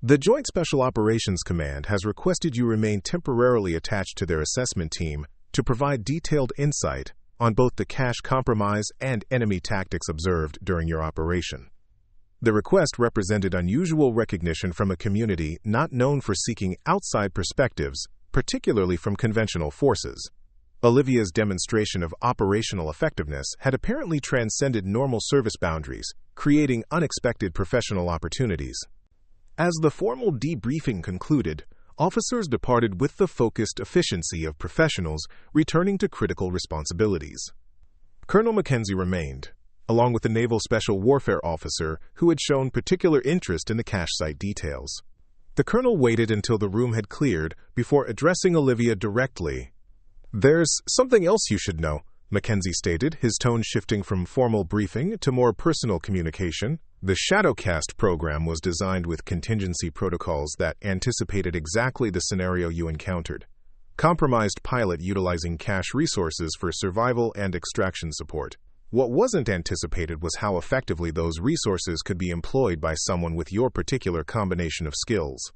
The Joint Special Operations Command has requested you remain temporarily attached to their assessment team to provide detailed insight on both the cache compromise and enemy tactics observed during your operation." The request represented unusual recognition from a community not known for seeking outside perspectives, particularly from conventional forces. Olivia's demonstration of operational effectiveness had apparently transcended normal service boundaries, creating unexpected professional opportunities. As the formal debriefing concluded, officers departed with the focused efficiency of professionals returning to critical responsibilities. Colonel Mackenzie remained, along with the Naval Special Warfare Officer who had shown particular interest in the cache site details. The colonel waited until the room had cleared before addressing Olivia directly. "There's something else you should know," Mackenzie stated, his tone shifting from formal briefing to more personal communication. "The Shadowcast program was designed with contingency protocols that anticipated exactly the scenario you encountered. Compromised pilot utilizing cache resources for survival and extraction support. What wasn't anticipated was how effectively those resources could be employed by someone with your particular combination of skills."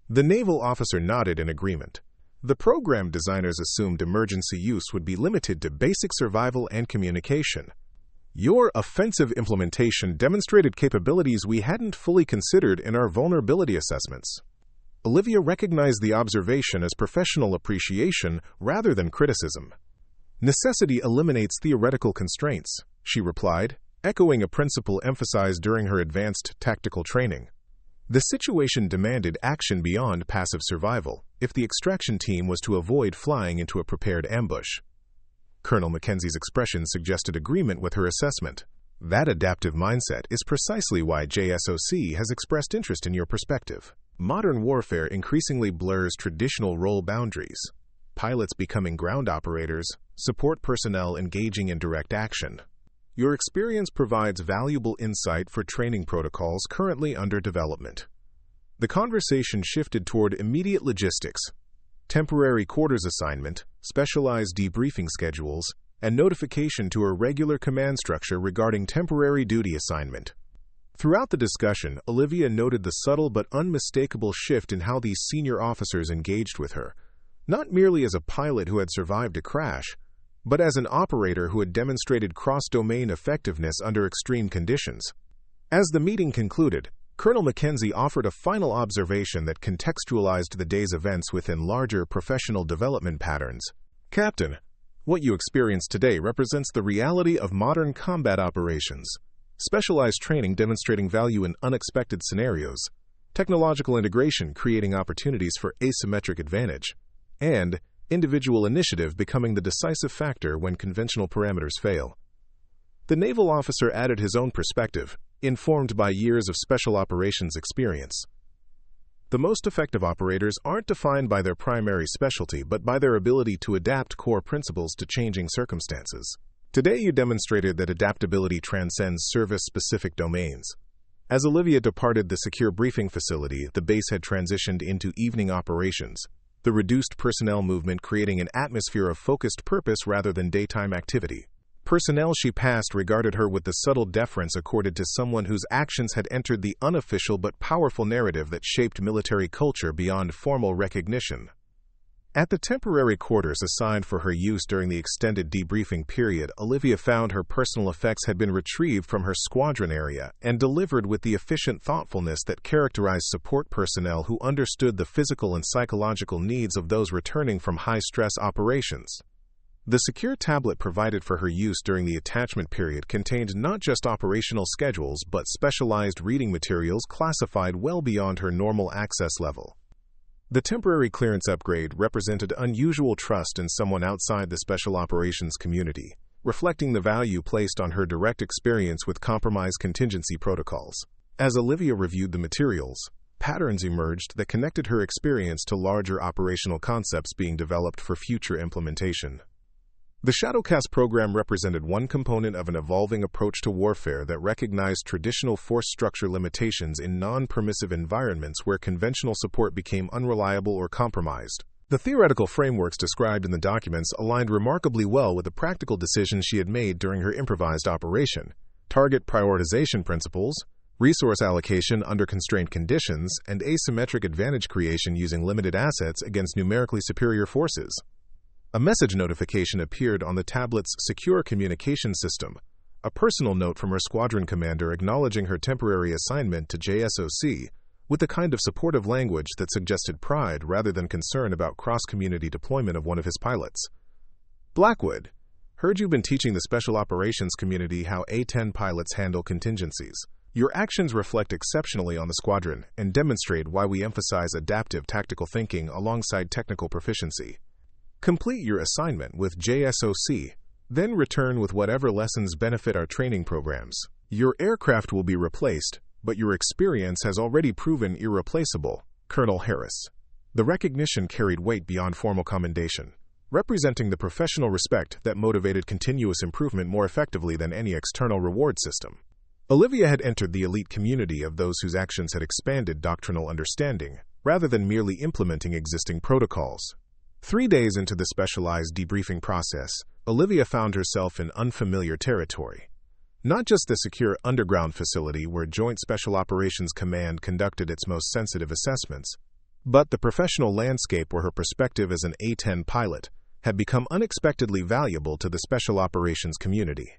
The naval officer nodded in agreement. The program designers assumed emergency use would be limited to basic survival and communication. "Your offensive implementation demonstrated capabilities we hadn't fully considered in our vulnerability assessments." Olivia recognized the observation as professional appreciation rather than criticism. "Necessity eliminates theoretical constraints," she replied, echoing a principle emphasized during her advanced tactical training. The situation demanded action beyond passive survival if the extraction team was to avoid flying into a prepared ambush. Colonel Mackenzie's expression suggested agreement with her assessment. "That adaptive mindset is precisely why JSOC has expressed interest in your perspective. Modern warfare increasingly blurs traditional role boundaries. Pilots becoming ground operators, support personnel engaging in direct action. Your experience provides valuable insight for training protocols currently under development." The conversation shifted toward immediate logistics: temporary quarters assignment, specialized debriefing schedules, and notification to a regular command structure regarding temporary duty assignment. Throughout the discussion, Olivia noted the subtle but unmistakable shift in how these senior officers engaged with her, not merely as a pilot who had survived a crash, but as an operator who had demonstrated cross-domain effectiveness under extreme conditions. As the meeting concluded, Colonel Mackenzie offered a final observation that contextualized the day's events within larger professional development patterns. "Captain, what you experienced today represents the reality of modern combat operations. Specialized training demonstrating value in unexpected scenarios, technological integration creating opportunities for asymmetric advantage, and individual initiative becoming the decisive factor when conventional parameters fail." The naval officer added his own perspective, informed by years of special operations experience. "The most effective operators aren't defined by their primary specialty but by their ability to adapt core principles to changing circumstances. Today you demonstrated that adaptability transcends service-specific domains." As Olivia departed the secure briefing facility, the base had transitioned into evening operations, the reduced personnel movement creating an atmosphere of focused purpose rather than daytime activity. Personnel she passed regarded her with the subtle deference accorded to someone whose actions had entered the unofficial but powerful narrative that shaped military culture beyond formal recognition. At the temporary quarters assigned for her use during the extended debriefing period, Olivia found her personal effects had been retrieved from her squadron area and delivered with the efficient thoughtfulness that characterized support personnel who understood the physical and psychological needs of those returning from high-stress operations. The secure tablet provided for her use during the attachment period contained not just operational schedules but specialized reading materials classified well beyond her normal access level. The temporary clearance upgrade represented unusual trust in someone outside the special operations community, reflecting the value placed on her direct experience with compromised contingency protocols. As Olivia reviewed the materials, patterns emerged that connected her experience to larger operational concepts being developed for future implementation. The Shadowcast program represented one component of an evolving approach to warfare that recognized traditional force structure limitations in non-permissive environments where conventional support became unreliable or compromised. The theoretical frameworks described in the documents aligned remarkably well with the practical decisions she had made during her improvised operation: target prioritization principles, resource allocation under constrained conditions, and asymmetric advantage creation using limited assets against numerically superior forces. A message notification appeared on the tablet's secure communication system, a personal note from her squadron commander acknowledging her temporary assignment to JSOC, with the kind of supportive language that suggested pride rather than concern about cross-community deployment of one of his pilots. Blackwood, heard you've been teaching the special operations community how A-10 pilots handle contingencies. Your actions reflect exceptionally on the squadron and demonstrate why we emphasize adaptive tactical thinking alongside technical proficiency. Complete your assignment with JSOC, then return with whatever lessons benefit our training programs. Your aircraft will be replaced, but your experience has already proven irreplaceable, Colonel Harris. The recognition carried weight beyond formal commendation, representing the professional respect that motivated continuous improvement more effectively than any external reward system. Olivia had entered the elite community of those whose actions had expanded doctrinal understanding, rather than merely implementing existing protocols. 3 days into the specialized debriefing process, Olivia found herself in unfamiliar territory. Not just the secure underground facility where Joint Special Operations Command conducted its most sensitive assessments, but the professional landscape where her perspective as an A-10 pilot had become unexpectedly valuable to the special operations community.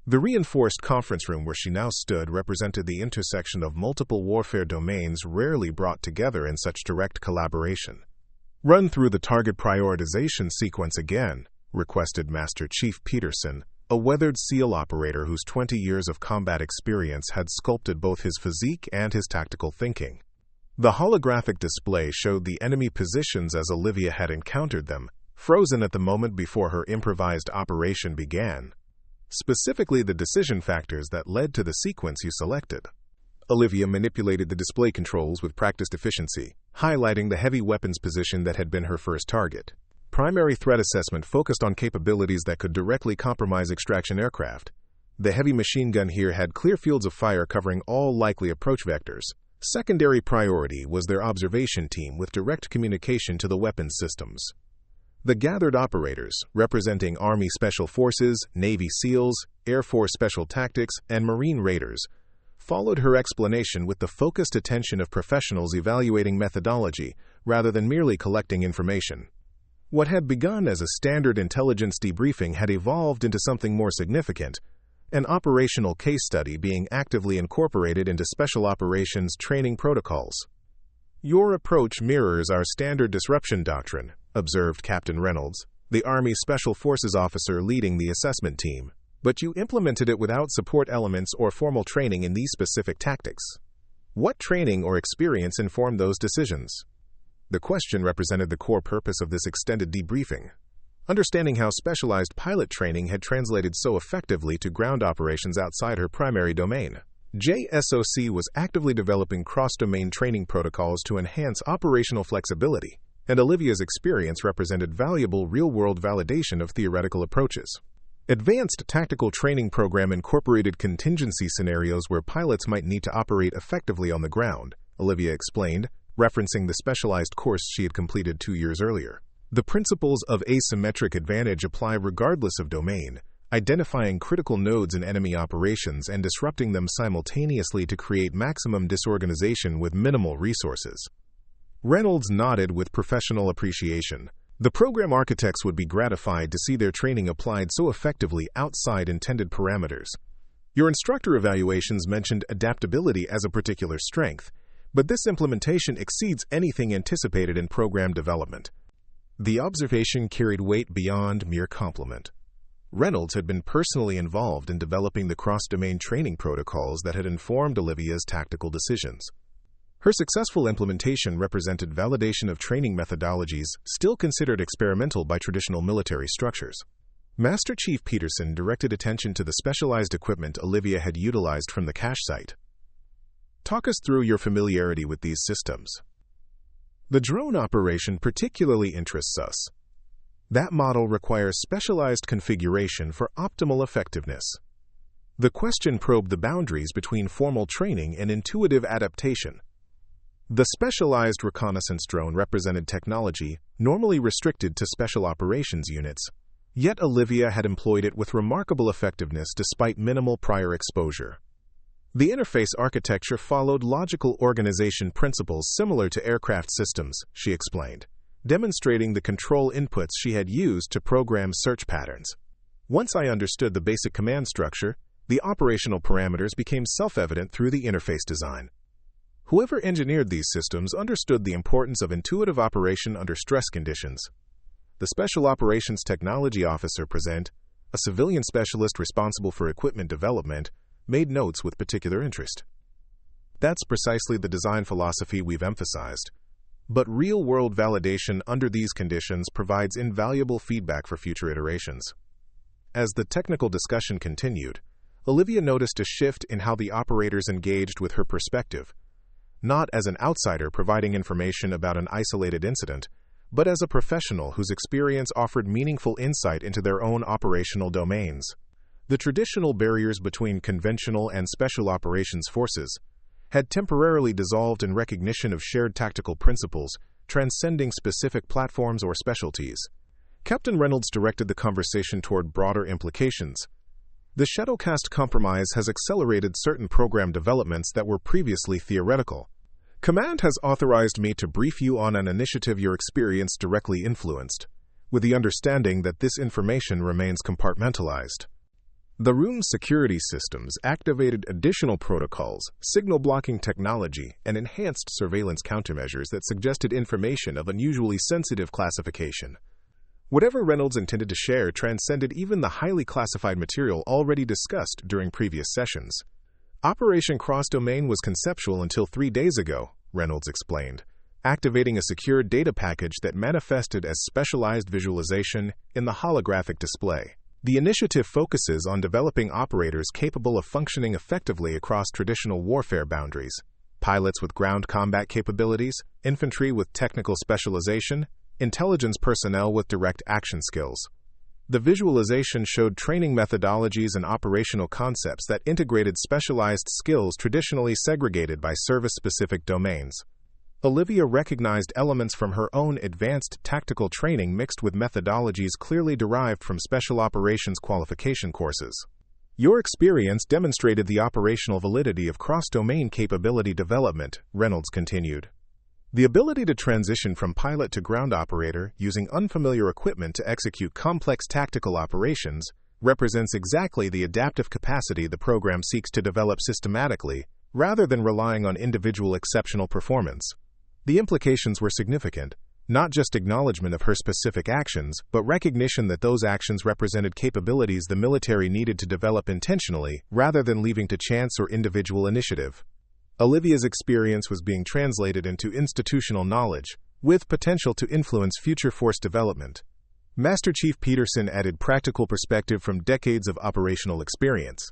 The reinforced conference room where she now stood represented the intersection of multiple warfare domains rarely brought together in such direct collaboration. "Run through the target prioritization sequence again," requested Master Chief Peterson, a weathered SEAL operator whose 20 years of combat experience had sculpted both his physique and his tactical thinking. The holographic display showed the enemy positions as Olivia had encountered them, frozen at the moment before her improvised operation began. Specifically the decision factors that led to the sequence you selected. Olivia manipulated the display controls with practiced efficiency, highlighting the heavy weapons position that had been her first target. Primary threat assessment focused on capabilities that could directly compromise extraction aircraft. The heavy machine gun here had clear fields of fire covering all likely approach vectors. Secondary priority was their observation team with direct communication to the weapons systems. The gathered operators, representing Army Special Forces, Navy SEALs, Air Force Special Tactics, and Marine Raiders, followed her explanation with the focused attention of professionals evaluating methodology rather than merely collecting information. What had begun as a standard intelligence debriefing had evolved into something more significant, an operational case study being actively incorporated into special operations training protocols. "Your approach mirrors our standard disruption doctrine," observed Captain Reynolds, the Army Special Forces officer leading the assessment team. "But you implemented it without support elements or formal training in these specific tactics. What training or experience informed those decisions?" The question represented the core purpose of this extended debriefing, understanding how specialized pilot training had translated so effectively to ground operations outside her primary domain. JSOC was actively developing cross-domain training protocols to enhance operational flexibility, and Olivia's experience represented valuable real-world validation of theoretical approaches. Advanced Tactical Training Program incorporated contingency scenarios where pilots might need to operate effectively on the ground, Olivia explained, referencing the specialized course she had completed 2 years earlier. The principles of asymmetric advantage apply regardless of domain, identifying critical nodes in enemy operations and disrupting them simultaneously to create maximum disorganization with minimal resources. Reynolds nodded with professional appreciation, The program architects would be gratified to see their training applied so effectively outside intended parameters. Your instructor evaluations mentioned adaptability as a particular strength, but this implementation exceeds anything anticipated in program development. The observation carried weight beyond mere compliment. Reynolds had been personally involved in developing the cross-domain training protocols that had informed Olivia's tactical decisions. Her successful implementation represented validation of training methodologies still considered experimental by traditional military structures. Master Chief Peterson directed attention to the specialized equipment Olivia had utilized from the cache site. Talk us through your familiarity with these systems. The drone operation particularly interests us. That model requires specialized configuration for optimal effectiveness. The question probed the boundaries between formal training and intuitive adaptation. The specialized reconnaissance drone represented technology normally restricted to special operations units, yet Olivia had employed it with remarkable effectiveness despite minimal prior exposure. The interface architecture followed logical organization principles similar to aircraft systems, she explained, demonstrating the control inputs she had used to program search patterns. Once I understood the basic command structure, the operational parameters became self-evident through the interface design. Whoever engineered these systems understood the importance of intuitive operation under stress conditions. The Special Operations Technology Officer present, a civilian specialist responsible for equipment development, made notes with particular interest. That's precisely the design philosophy we've emphasized. But real-world validation under these conditions provides invaluable feedback for future iterations. As the technical discussion continued, Olivia noticed a shift in how the operators engaged with her perspective, not as an outsider providing information about an isolated incident, but as a professional whose experience offered meaningful insight into their own operational domains. The traditional barriers between conventional and special operations forces had temporarily dissolved in recognition of shared tactical principles, transcending specific platforms or specialties. Captain Reynolds directed the conversation toward broader implications. The Shadowcast compromise has accelerated certain program developments that were previously theoretical. Command has authorized me to brief you on an initiative your experience directly influenced, with the understanding that this information remains compartmentalized. The room's security systems activated additional protocols, signal blocking technology, and enhanced surveillance countermeasures that suggested information of unusually sensitive classification. Whatever Reynolds intended to share transcended even the highly classified material already discussed during previous sessions. Operation Cross-Domain was conceptual until 3 days ago, Reynolds explained, activating a secure data package that manifested as specialized visualization in the holographic display. The initiative focuses on developing operators capable of functioning effectively across traditional warfare boundaries, pilots with ground combat capabilities, infantry with technical specialization, intelligence personnel with direct action skills. The visualization showed training methodologies and operational concepts that integrated specialized skills traditionally segregated by service-specific domains. Olivia recognized elements from her own advanced tactical training mixed with methodologies clearly derived from special operations qualification courses. Your experience demonstrated the operational validity of cross-domain capability development, Reynolds continued. The ability to transition from pilot to ground operator using unfamiliar equipment to execute complex tactical operations represents exactly the adaptive capacity the program seeks to develop systematically, rather than relying on individual exceptional performance. The implications were significant, not just acknowledgement of her specific actions, but recognition that those actions represented capabilities the military needed to develop intentionally, rather than leaving to chance or individual initiative. Olivia's experience was being translated into institutional knowledge, with potential to influence future force development. Master Chief Peterson added practical perspective from decades of operational experience.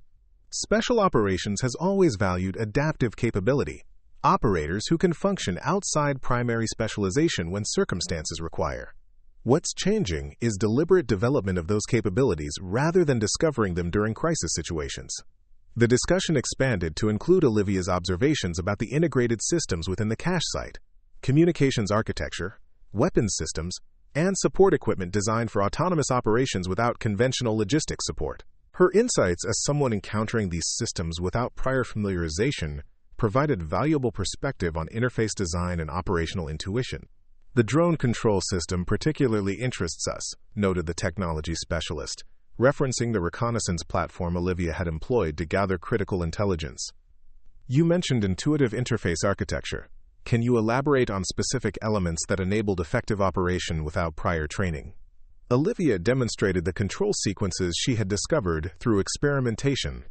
Special Operations has always valued adaptive capability, operators who can function outside primary specialization when circumstances require. What's changing is deliberate development of those capabilities rather than discovering them during crisis situations. The discussion expanded to include Olivia's observations about the integrated systems within the cache site, communications architecture, weapons systems, and support equipment designed for autonomous operations without conventional logistics support. Her insights as someone encountering these systems without prior familiarization provided valuable perspective on interface design and operational intuition. "The drone control system particularly interests us," noted the technology specialist, referencing the reconnaissance platform Olivia had employed to gather critical intelligence. "You mentioned intuitive interface architecture. Can you elaborate on specific elements that enabled effective operation without prior training?" Olivia demonstrated the control sequences she had discovered through experimentation,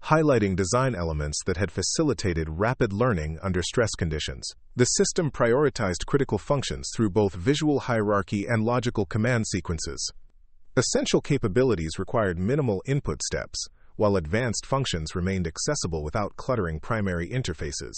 highlighting design elements that had facilitated rapid learning under stress conditions. The system prioritized critical functions through both visual hierarchy and logical command sequences. Essential capabilities required minimal input steps, while advanced functions remained accessible without cluttering primary interfaces.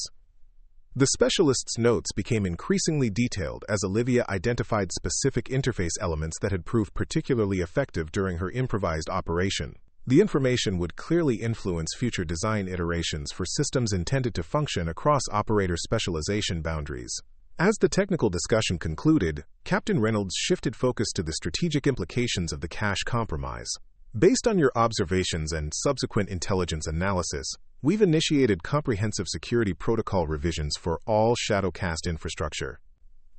The specialist's notes became increasingly detailed as Olivia identified specific interface elements that had proved particularly effective during her improvised operation. The information would clearly influence future design iterations for systems intended to function across operator specialization boundaries. As the technical discussion concluded, Captain Reynolds shifted focus to the strategic implications of the cache compromise. "Based on your observations and subsequent intelligence analysis, we've initiated comprehensive security protocol revisions for all Shadowcast infrastructure.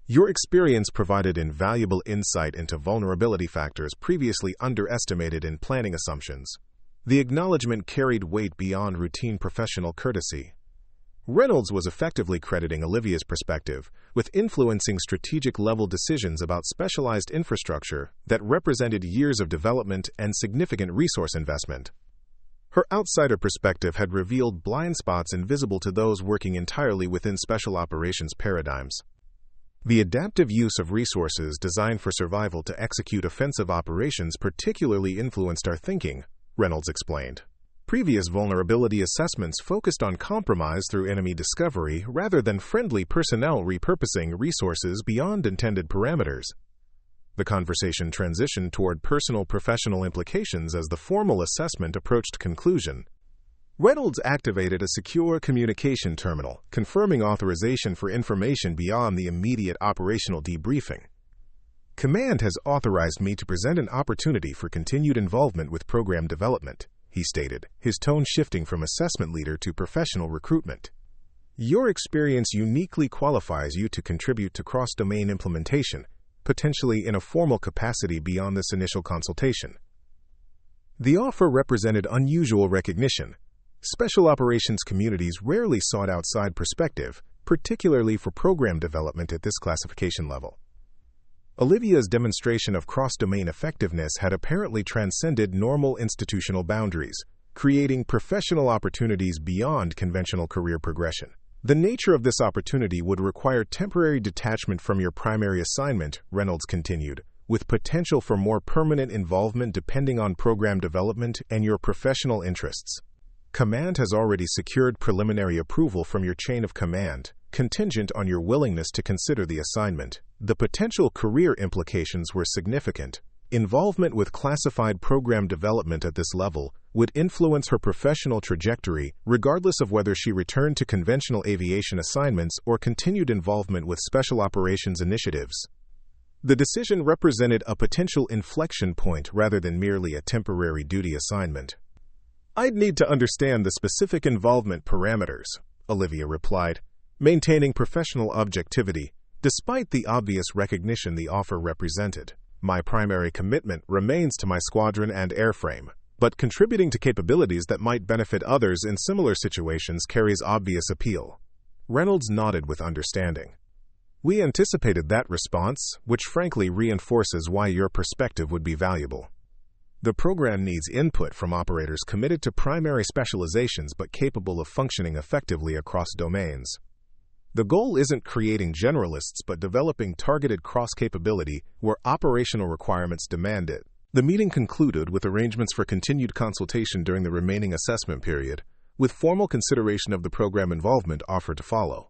Your experience provided invaluable insight into vulnerability factors previously underestimated in planning assumptions." The acknowledgement carried weight beyond routine professional courtesy. Reynolds was effectively crediting Olivia's perspective with influencing strategic-level decisions about specialized infrastructure that represented years of development and significant resource investment. Her outsider perspective had revealed blind spots invisible to those working entirely within special operations paradigms. "The adaptive use of resources designed for survival to execute offensive operations particularly influenced our thinking," Reynolds explained. "Previous vulnerability assessments focused on compromise through enemy discovery rather than friendly personnel repurposing resources beyond intended parameters." The conversation transitioned toward personal professional implications as the formal assessment approached conclusion. Reynolds activated a secure communication terminal, confirming authorization for information beyond the immediate operational debriefing. "Command has authorized me to present an opportunity for continued involvement with program development," he stated, his tone shifting from assessment leader to professional recruitment. "Your experience uniquely qualifies you to contribute to cross-domain implementation, potentially in a formal capacity beyond this initial consultation." The offer represented unusual recognition. Special operations communities rarely sought outside perspective, particularly for program development at this classification level. Olivia's demonstration of cross-domain effectiveness had apparently transcended normal institutional boundaries, creating professional opportunities beyond conventional career progression. "The nature of this opportunity would require temporary detachment from your primary assignment," Reynolds continued, "with potential for more permanent involvement depending on program development and your professional interests. Command has already secured preliminary approval from your chain of command, contingent on your willingness to consider the assignment." The potential career implications were significant. Involvement with classified program development at this level would influence her professional trajectory, regardless of whether she returned to conventional aviation assignments or continued involvement with special operations initiatives. The decision represented a potential inflection point rather than merely a temporary duty assignment. "I'd need to understand the specific involvement parameters," Olivia replied, maintaining professional objectivity, despite the obvious recognition the offer represented. "My primary commitment remains to my squadron and airframe, but contributing to capabilities that might benefit others in similar situations carries obvious appeal." Reynolds nodded with understanding. "We anticipated that response, which frankly reinforces why your perspective would be valuable. The program needs input from operators committed to primary specializations but capable of functioning effectively across domains. The goal isn't creating generalists but developing targeted cross-capability where operational requirements demand it." The meeting concluded with arrangements for continued consultation during the remaining assessment period, with formal consideration of the program involvement offered to follow.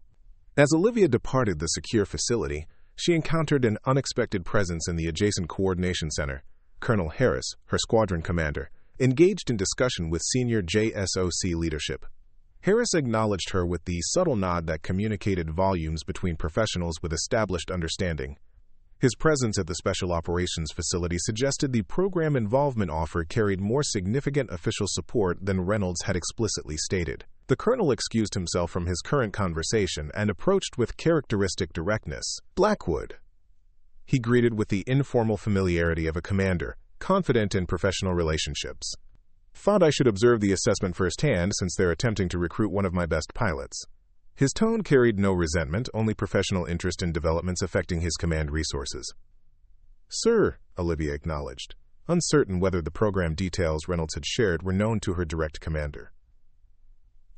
As Olivia departed the secure facility, she encountered an unexpected presence in the adjacent coordination center. Colonel Harris, her squadron commander, engaged in discussion with senior JSOC leadership. Harris acknowledged her with the subtle nod that communicated volumes between professionals with established understanding. His presence at the Special Operations Facility suggested the program involvement offer carried more significant official support than Reynolds had explicitly stated. The colonel excused himself from his current conversation and approached with characteristic directness. "Blackwood, he greeted with the informal familiarity of a commander, confident in professional relationships. "Thought I should observe the assessment firsthand since they're attempting to recruit one of my best pilots." His tone carried no resentment, only professional interest in developments affecting his command resources. "Sir," Olivia acknowledged, uncertain whether the program details Reynolds had shared were known to her direct commander.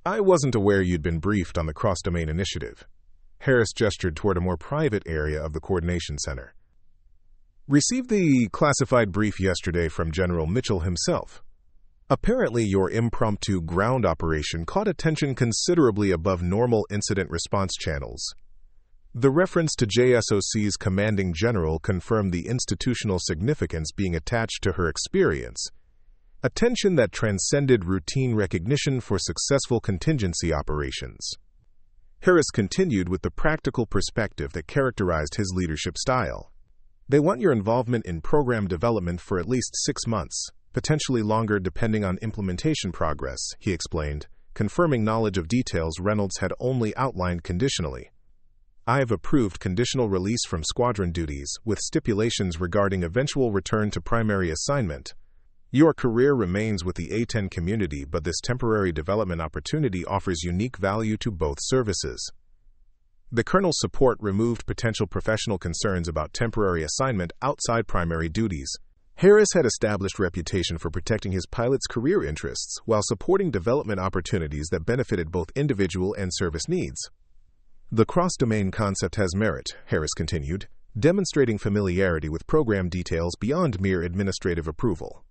"I wasn't aware you'd been briefed on the cross-domain initiative." Harris gestured toward a more private area of the coordination center. "Received the classified brief yesterday from General Mitchell himself. Apparently, your impromptu ground operation caught attention considerably above normal incident response channels. The reference to JSOC's commanding general confirmed the institutional significance being attached to her experience, attention that transcended routine recognition for successful contingency operations." Harris continued with the practical perspective that characterized his leadership style. "They want your involvement in program development for at least 6 months, potentially longer depending on implementation progress," he explained, confirming knowledge of details Reynolds had only outlined conditionally. "I've approved conditional release from squadron duties, with stipulations regarding eventual return to primary assignment. Your career remains with the A-10 community, but this temporary development opportunity offers unique value to both services." The colonel's support removed potential professional concerns about temporary assignment outside primary duties. Harris had established reputation for protecting his pilot's career interests while supporting development opportunities that benefited both individual and service needs. "The cross-domain concept has merit," Harris continued, demonstrating familiarity with program details beyond mere administrative approval.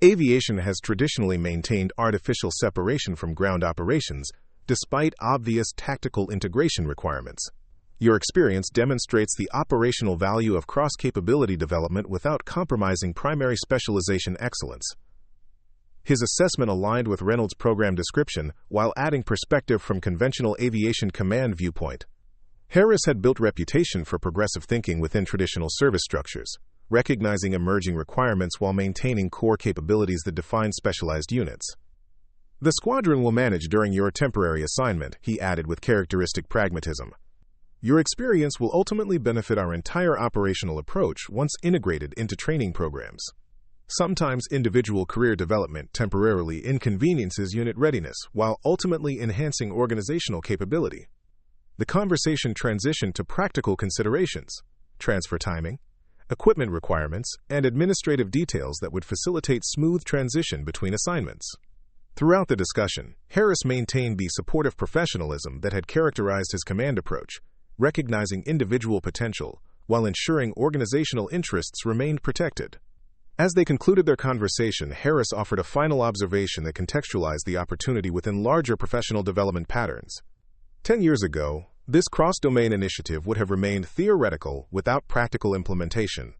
"Aviation has traditionally maintained artificial separation from ground operations, despite obvious tactical integration requirements. Your experience demonstrates the operational value of cross-capability development without compromising primary specialization excellence." His assessment aligned with Reynolds' program description while adding perspective from conventional aviation command viewpoint. Harris had built reputation for progressive thinking within traditional service structures, recognizing emerging requirements while maintaining core capabilities that define specialized units. "The squadron will manage during your temporary assignment," he added with characteristic pragmatism. "Your experience will ultimately benefit our entire operational approach once integrated into training programs. Sometimes individual career development temporarily inconveniences unit readiness while ultimately enhancing organizational capability." The conversation transitioned to practical considerations: transfer timing, equipment requirements, and administrative details that would facilitate smooth transition between assignments. Throughout the discussion, Harris maintained the supportive professionalism that had characterized his command approach, recognizing individual potential while ensuring organizational interests remained protected. As they concluded their conversation, Harris offered a final observation that contextualized the opportunity within larger professional development patterns. 10 years ago, this cross-domain initiative would have remained theoretical without practical implementation.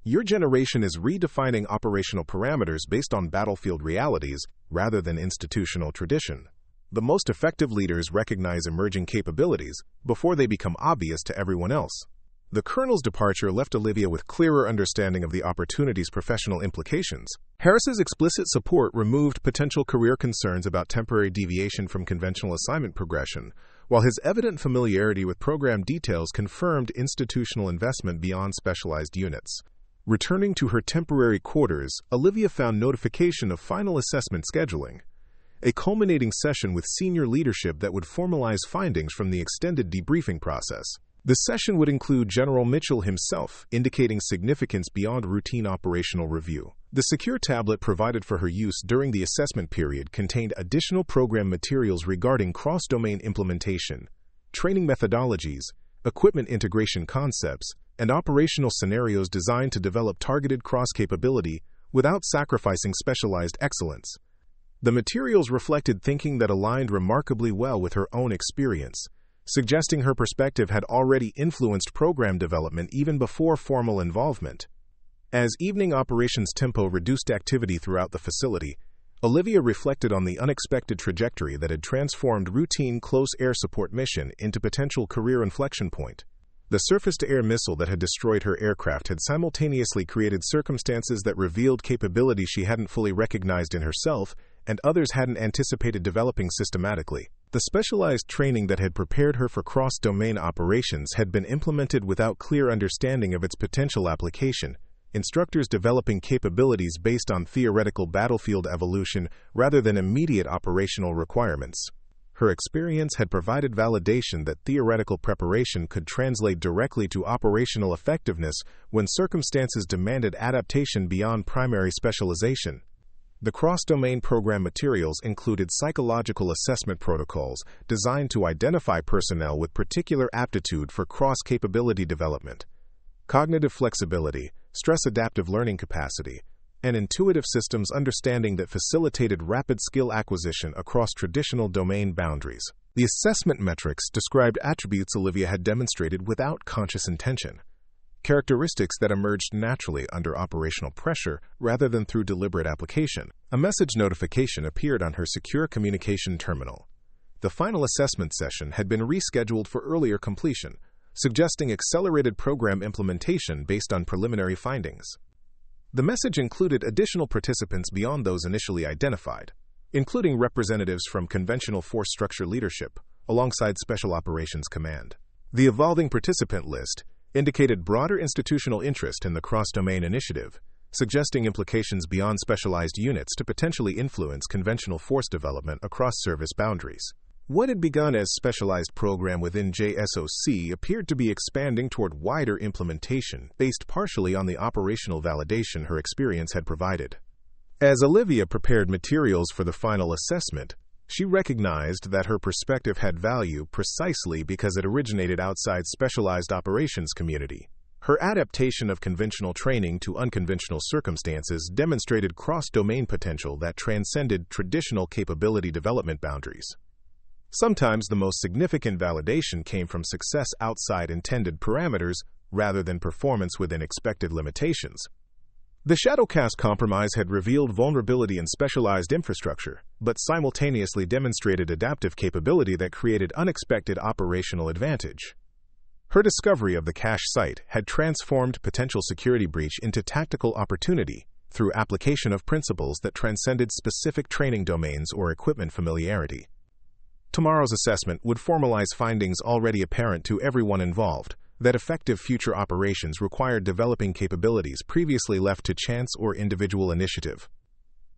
Your generation is redefining operational parameters based on battlefield realities rather than institutional tradition. The most effective leaders recognize emerging capabilities before they become obvious to everyone else. The colonel's departure left Olivia with clearer understanding of the opportunity's professional implications. Harris's explicit support removed potential career concerns about temporary deviation from conventional assignment progression, while his evident familiarity with program details confirmed institutional investment beyond specialized units. Returning to her temporary quarters, Olivia found notification of final assessment scheduling, a culminating session with senior leadership that would formalize findings from the extended debriefing process. The session would include General Mitchell himself, indicating significance beyond routine operational review. The secure tablet provided for her use during the assessment period contained additional program materials regarding cross-domain implementation, training methodologies, equipment integration concepts, and operational scenarios designed to develop targeted cross-capability without sacrificing specialized excellence. The materials reflected thinking that aligned remarkably well with her own experience, suggesting her perspective had already influenced program development even before formal involvement. As evening operations tempo reduced activity throughout the facility, Olivia reflected on the unexpected trajectory that had transformed routine close air support mission into potential career inflection point. The surface-to-air missile that had destroyed her aircraft had simultaneously created circumstances that revealed capabilities she hadn't fully recognized in herself and others hadn't anticipated developing systematically. The specialized training that had prepared her for cross-domain operations had been implemented without clear understanding of its potential application, instructors developing capabilities based on theoretical battlefield evolution rather than immediate operational requirements. Her experience had provided validation that theoretical preparation could translate directly to operational effectiveness when circumstances demanded adaptation beyond primary specialization. The cross-domain program materials included psychological assessment protocols designed to identify personnel with particular aptitude for cross-capability development, cognitive flexibility, stress-adaptive learning capacity, and intuitive systems understanding that facilitated rapid skill acquisition across traditional domain boundaries. The assessment metrics described attributes Olivia had demonstrated without conscious intention, characteristics that emerged naturally under operational pressure rather than through deliberate application. A message notification appeared on her secure communication terminal. The final assessment session had been rescheduled for earlier completion, suggesting accelerated program implementation based on preliminary findings. The message included additional participants beyond those initially identified, including representatives from conventional force structure leadership, alongside Special Operations Command. The evolving participant list indicated broader institutional interest in the cross-domain initiative, suggesting implications beyond specialized units to potentially influence conventional force development across service boundaries. What had begun as specialized program within JSOC appeared to be expanding toward wider implementation based partially on the operational validation her experience had provided. As Olivia prepared materials for the final assessment, she recognized that her perspective had value precisely because it originated outside specialized operations community. Her adaptation of conventional training to unconventional circumstances demonstrated cross-domain potential that transcended traditional capability development boundaries. Sometimes the most significant validation came from success outside intended parameters rather than performance within expected limitations. The Shadowcast compromise had revealed vulnerability in specialized infrastructure, but simultaneously demonstrated adaptive capability that created unexpected operational advantage. Her discovery of the cache site had transformed potential security breach into tactical opportunity through application of principles that transcended specific training domains or equipment familiarity. Tomorrow's assessment would formalize findings already apparent to everyone involved, that effective future operations required developing capabilities previously left to chance or individual initiative.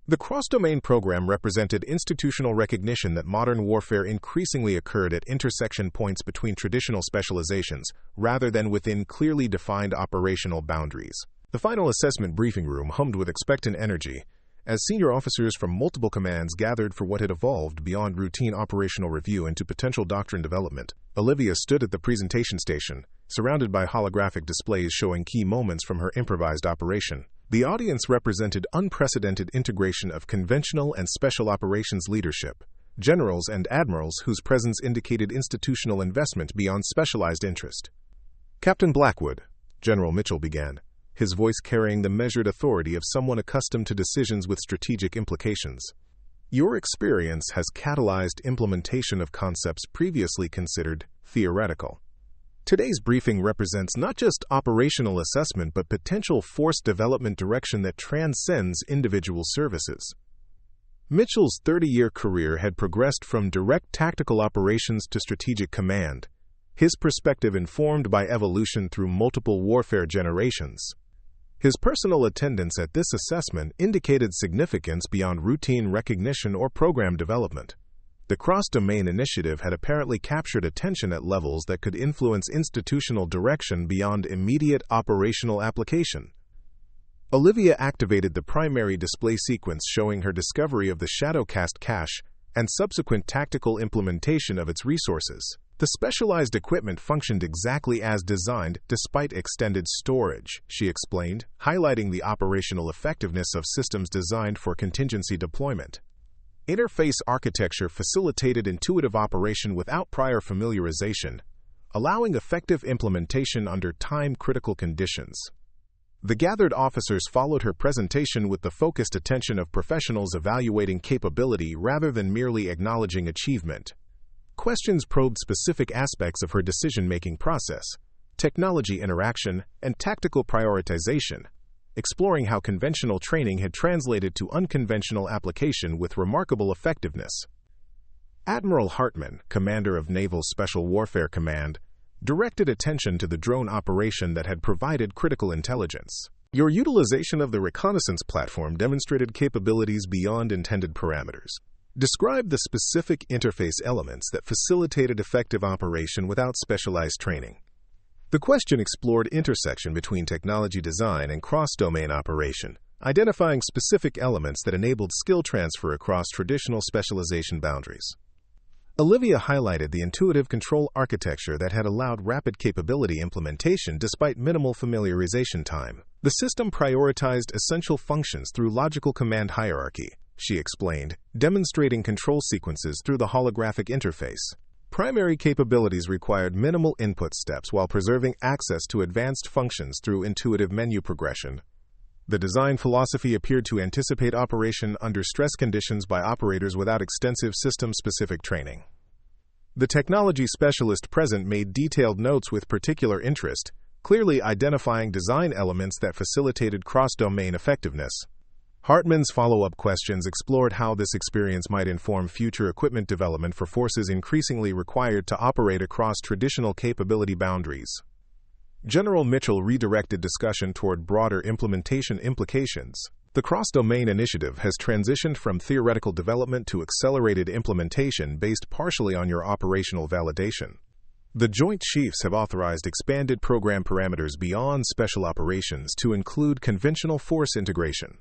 The cross-domain program represented institutional recognition that modern warfare increasingly occurred at intersection points between traditional specializations, rather than within clearly defined operational boundaries. The final assessment briefing room hummed with expectant energy, as senior officers from multiple commands gathered for what had evolved beyond routine operational review into potential doctrine development. Olivia stood at the presentation station, surrounded by holographic displays showing key moments from her improvised operation. The audience represented unprecedented integration of conventional and special operations leadership, generals and admirals whose presence indicated institutional investment beyond specialized interest. "Captain Blackwood," General Mitchell began, his voice carrying the measured authority of someone accustomed to decisions with strategic implications. "Your experience has catalyzed implementation of concepts previously considered theoretical. Today's briefing represents not just operational assessment but potential force development direction that transcends individual services." Mitchell's 30-year career had progressed from direct tactical operations to strategic command, his perspective informed by evolution through multiple warfare generations. His personal attendance at this assessment indicated significance beyond routine recognition or program development. The cross-domain initiative had apparently captured attention at levels that could influence institutional direction beyond immediate operational application. Olivia activated the primary display sequence showing her discovery of the Shadowcast cache and subsequent tactical implementation of its resources. The specialized equipment functioned exactly as designed despite extended storage, she explained, highlighting the operational effectiveness of systems designed for contingency deployment. Interface architecture facilitated intuitive operation without prior familiarization, allowing effective implementation under time-critical conditions. The gathered officers followed her presentation with the focused attention of professionals evaluating capability rather than merely acknowledging achievement. Questions probed specific aspects of her decision-making process, technology interaction, and tactical prioritization, exploring how conventional training had translated to unconventional application with remarkable effectiveness. Admiral Hartmann, commander of Naval Special Warfare Command, directed attention to the drone operation that had provided critical intelligence. Your utilization of the reconnaissance platform demonstrated capabilities beyond intended parameters. Describe the specific interface elements that facilitated effective operation without specialized training. The question explored intersection between technology design and cross-domain operation, identifying specific elements that enabled skill transfer across traditional specialization boundaries. Olivia highlighted the intuitive control architecture that had allowed rapid capability implementation despite minimal familiarization time. The system prioritized essential functions through logical command hierarchy, she explained, demonstrating control sequences through the holographic interface. Primary capabilities required minimal input steps while preserving access to advanced functions through intuitive menu progression. The design philosophy appeared to anticipate operation under stress conditions by operators without extensive system-specific training. The technology specialist present made detailed notes with particular interest, clearly identifying design elements that facilitated cross-domain effectiveness. Hartmann's follow-up questions explored how this experience might inform future equipment development for forces increasingly required to operate across traditional capability boundaries. General Mitchell redirected discussion toward broader implementation implications. The cross-domain initiative has transitioned from theoretical development to accelerated implementation based partially on your operational validation. The Joint Chiefs have authorized expanded program parameters beyond special operations to include conventional force integration.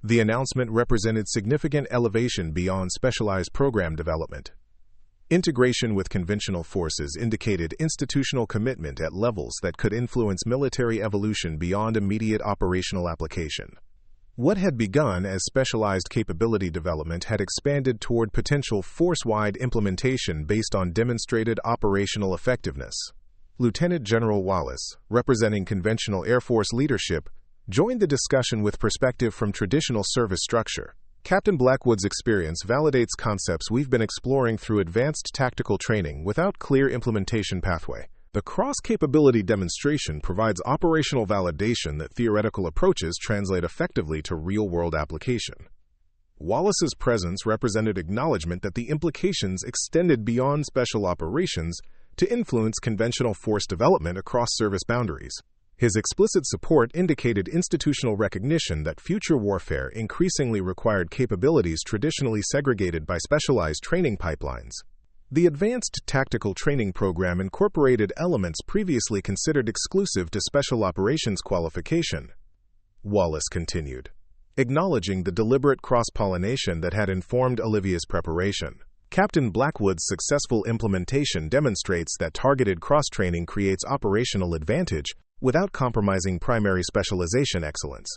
The announcement represented significant elevation beyond specialized program development. Integration with conventional forces indicated institutional commitment at levels that could influence military evolution beyond immediate operational application. What had begun as specialized capability development had expanded toward potential force-wide implementation based on demonstrated operational effectiveness. Lieutenant General Wallace, representing conventional Air Force leadership, joined the discussion with perspective from traditional service structure. Captain Blackwood's experience validates concepts we've been exploring through advanced tactical training without clear implementation pathway. The cross-capability demonstration provides operational validation that theoretical approaches translate effectively to real-world application. Wallace's presence represented acknowledgement that the implications extended beyond special operations to influence conventional force development across service boundaries. His explicit support indicated institutional recognition that future warfare increasingly required capabilities traditionally segregated by specialized training pipelines. The Advanced Tactical Training Program incorporated elements previously considered exclusive to Special Operations qualification. Wallace continued, acknowledging the deliberate cross-pollination that had informed Olivia's preparation. Captain Blackwood's successful implementation demonstrates that targeted cross-training creates operational advantage without compromising primary specialization excellence.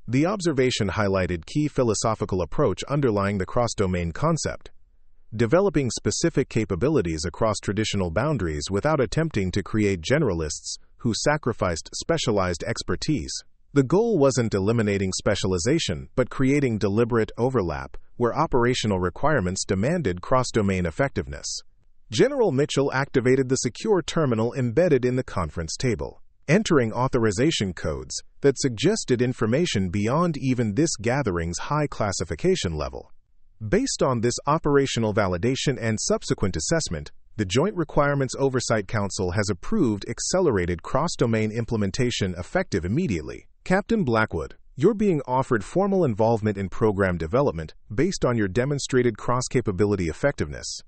The observation highlighted key philosophical approach underlying the cross-domain concept, developing specific capabilities across traditional boundaries without attempting to create generalists who sacrificed specialized expertise. The goal wasn't eliminating specialization, but creating deliberate overlap where operational requirements demanded cross-domain effectiveness. General Mitchell activated the secure terminal embedded in the conference table, entering authorization codes that suggested information beyond even this gathering's high classification level. Based on this operational validation and subsequent assessment, the Joint Requirements Oversight Council has approved accelerated cross-domain implementation effective immediately. Captain Blackwood, you're being offered formal involvement in program development based on your demonstrated cross-capability effectiveness.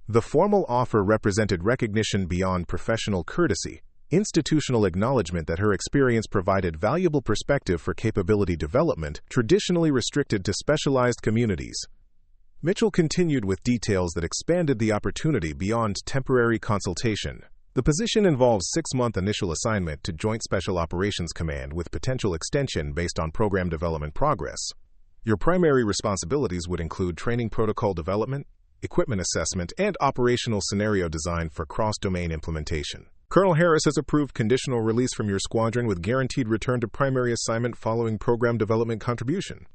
The formal offer represented recognition beyond professional courtesy, institutional acknowledgement that her experience provided valuable perspective for capability development traditionally restricted to specialized communities. Mitchell continued with details that expanded the opportunity beyond temporary consultation. The position involves 6-month initial assignment to Joint Special Operations Command with potential extension based on program development progress. Your primary responsibilities would include training protocol development, equipment assessment, and operational scenario design for cross-domain implementation. Colonel Harris has approved conditional release from your squadron with guaranteed return to primary assignment following program development contribution.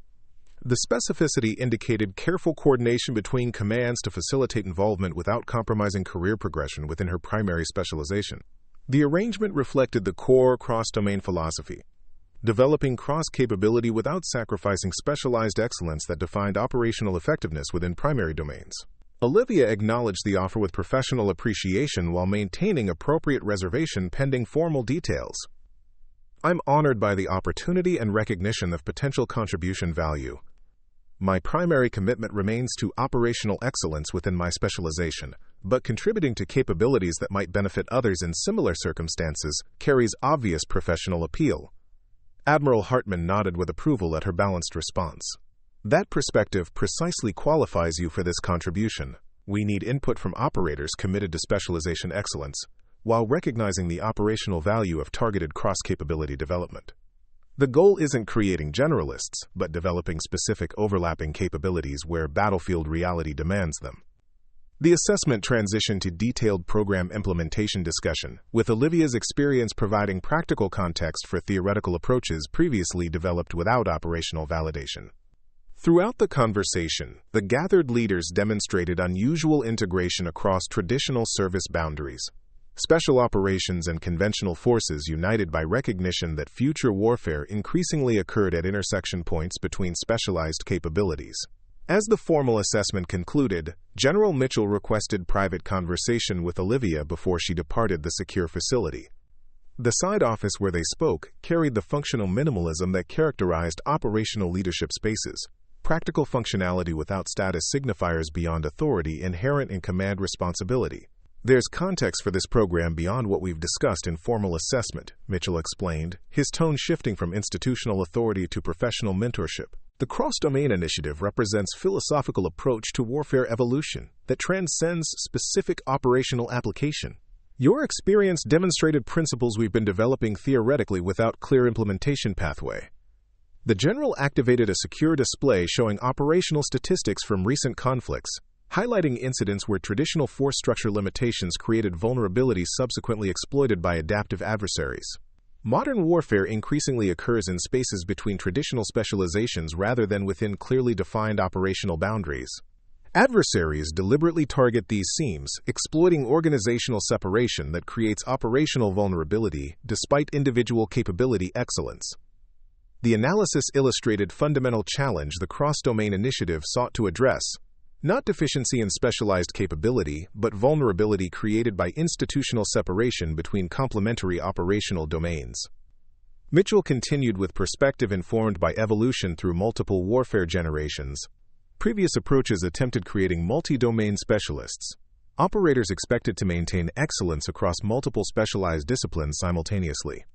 The specificity indicated careful coordination between commands to facilitate involvement without compromising career progression within her primary specialization. The arrangement reflected the core cross-domain philosophy, developing cross-capability without sacrificing specialized excellence that defined operational effectiveness within primary domains. Olivia acknowledged the offer with professional appreciation while maintaining appropriate reservation pending formal details. "I'm honored by the opportunity and recognition of potential contribution value. My primary commitment remains to operational excellence within my specialization, but contributing to capabilities that might benefit others in similar circumstances carries obvious professional appeal." Admiral Hartman nodded with approval at her balanced response. "That perspective precisely qualifies you for this contribution. We need input from operators committed to specialization excellence, while recognizing the operational value of targeted cross-capability development. The goal isn't creating generalists, but developing specific overlapping capabilities where battlefield reality demands them." The assessment transitioned to detailed program implementation discussion, with Olivia's experience providing practical context for theoretical approaches previously developed without operational validation. Throughout the conversation, the gathered leaders demonstrated unusual integration across traditional service boundaries. Special operations and conventional forces united by recognition that future warfare increasingly occurred at intersection points between specialized capabilities. As the formal assessment concluded, General Mitchell requested private conversation with Olivia before she departed the secure facility. The side office where they spoke carried the functional minimalism that characterized operational leadership spaces. Practical functionality without status signifiers beyond authority inherent in command responsibility. "There's context for this program beyond what we've discussed in formal assessment," Mitchell explained, his tone shifting from institutional authority to professional mentorship. "The cross-domain initiative represents a philosophical approach to warfare evolution that transcends specific operational application. Your experience demonstrated principles we've been developing theoretically without clear implementation pathway." The general activated a secure display showing operational statistics from recent conflicts, highlighting incidents where traditional force structure limitations created vulnerabilities subsequently exploited by adaptive adversaries. "Modern warfare increasingly occurs in spaces between traditional specializations rather than within clearly defined operational boundaries. Adversaries deliberately target these seams, exploiting organizational separation that creates operational vulnerability despite individual capability excellence." The analysis illustrated fundamental challenge the cross-domain initiative sought to address: not deficiency in specialized capability, but vulnerability created by institutional separation between complementary operational domains. Mitchell continued with perspective informed by evolution through multiple warfare generations. Previous approaches attempted creating multi-domain specialists. Operators expected to maintain excellence across multiple specialized disciplines simultaneously.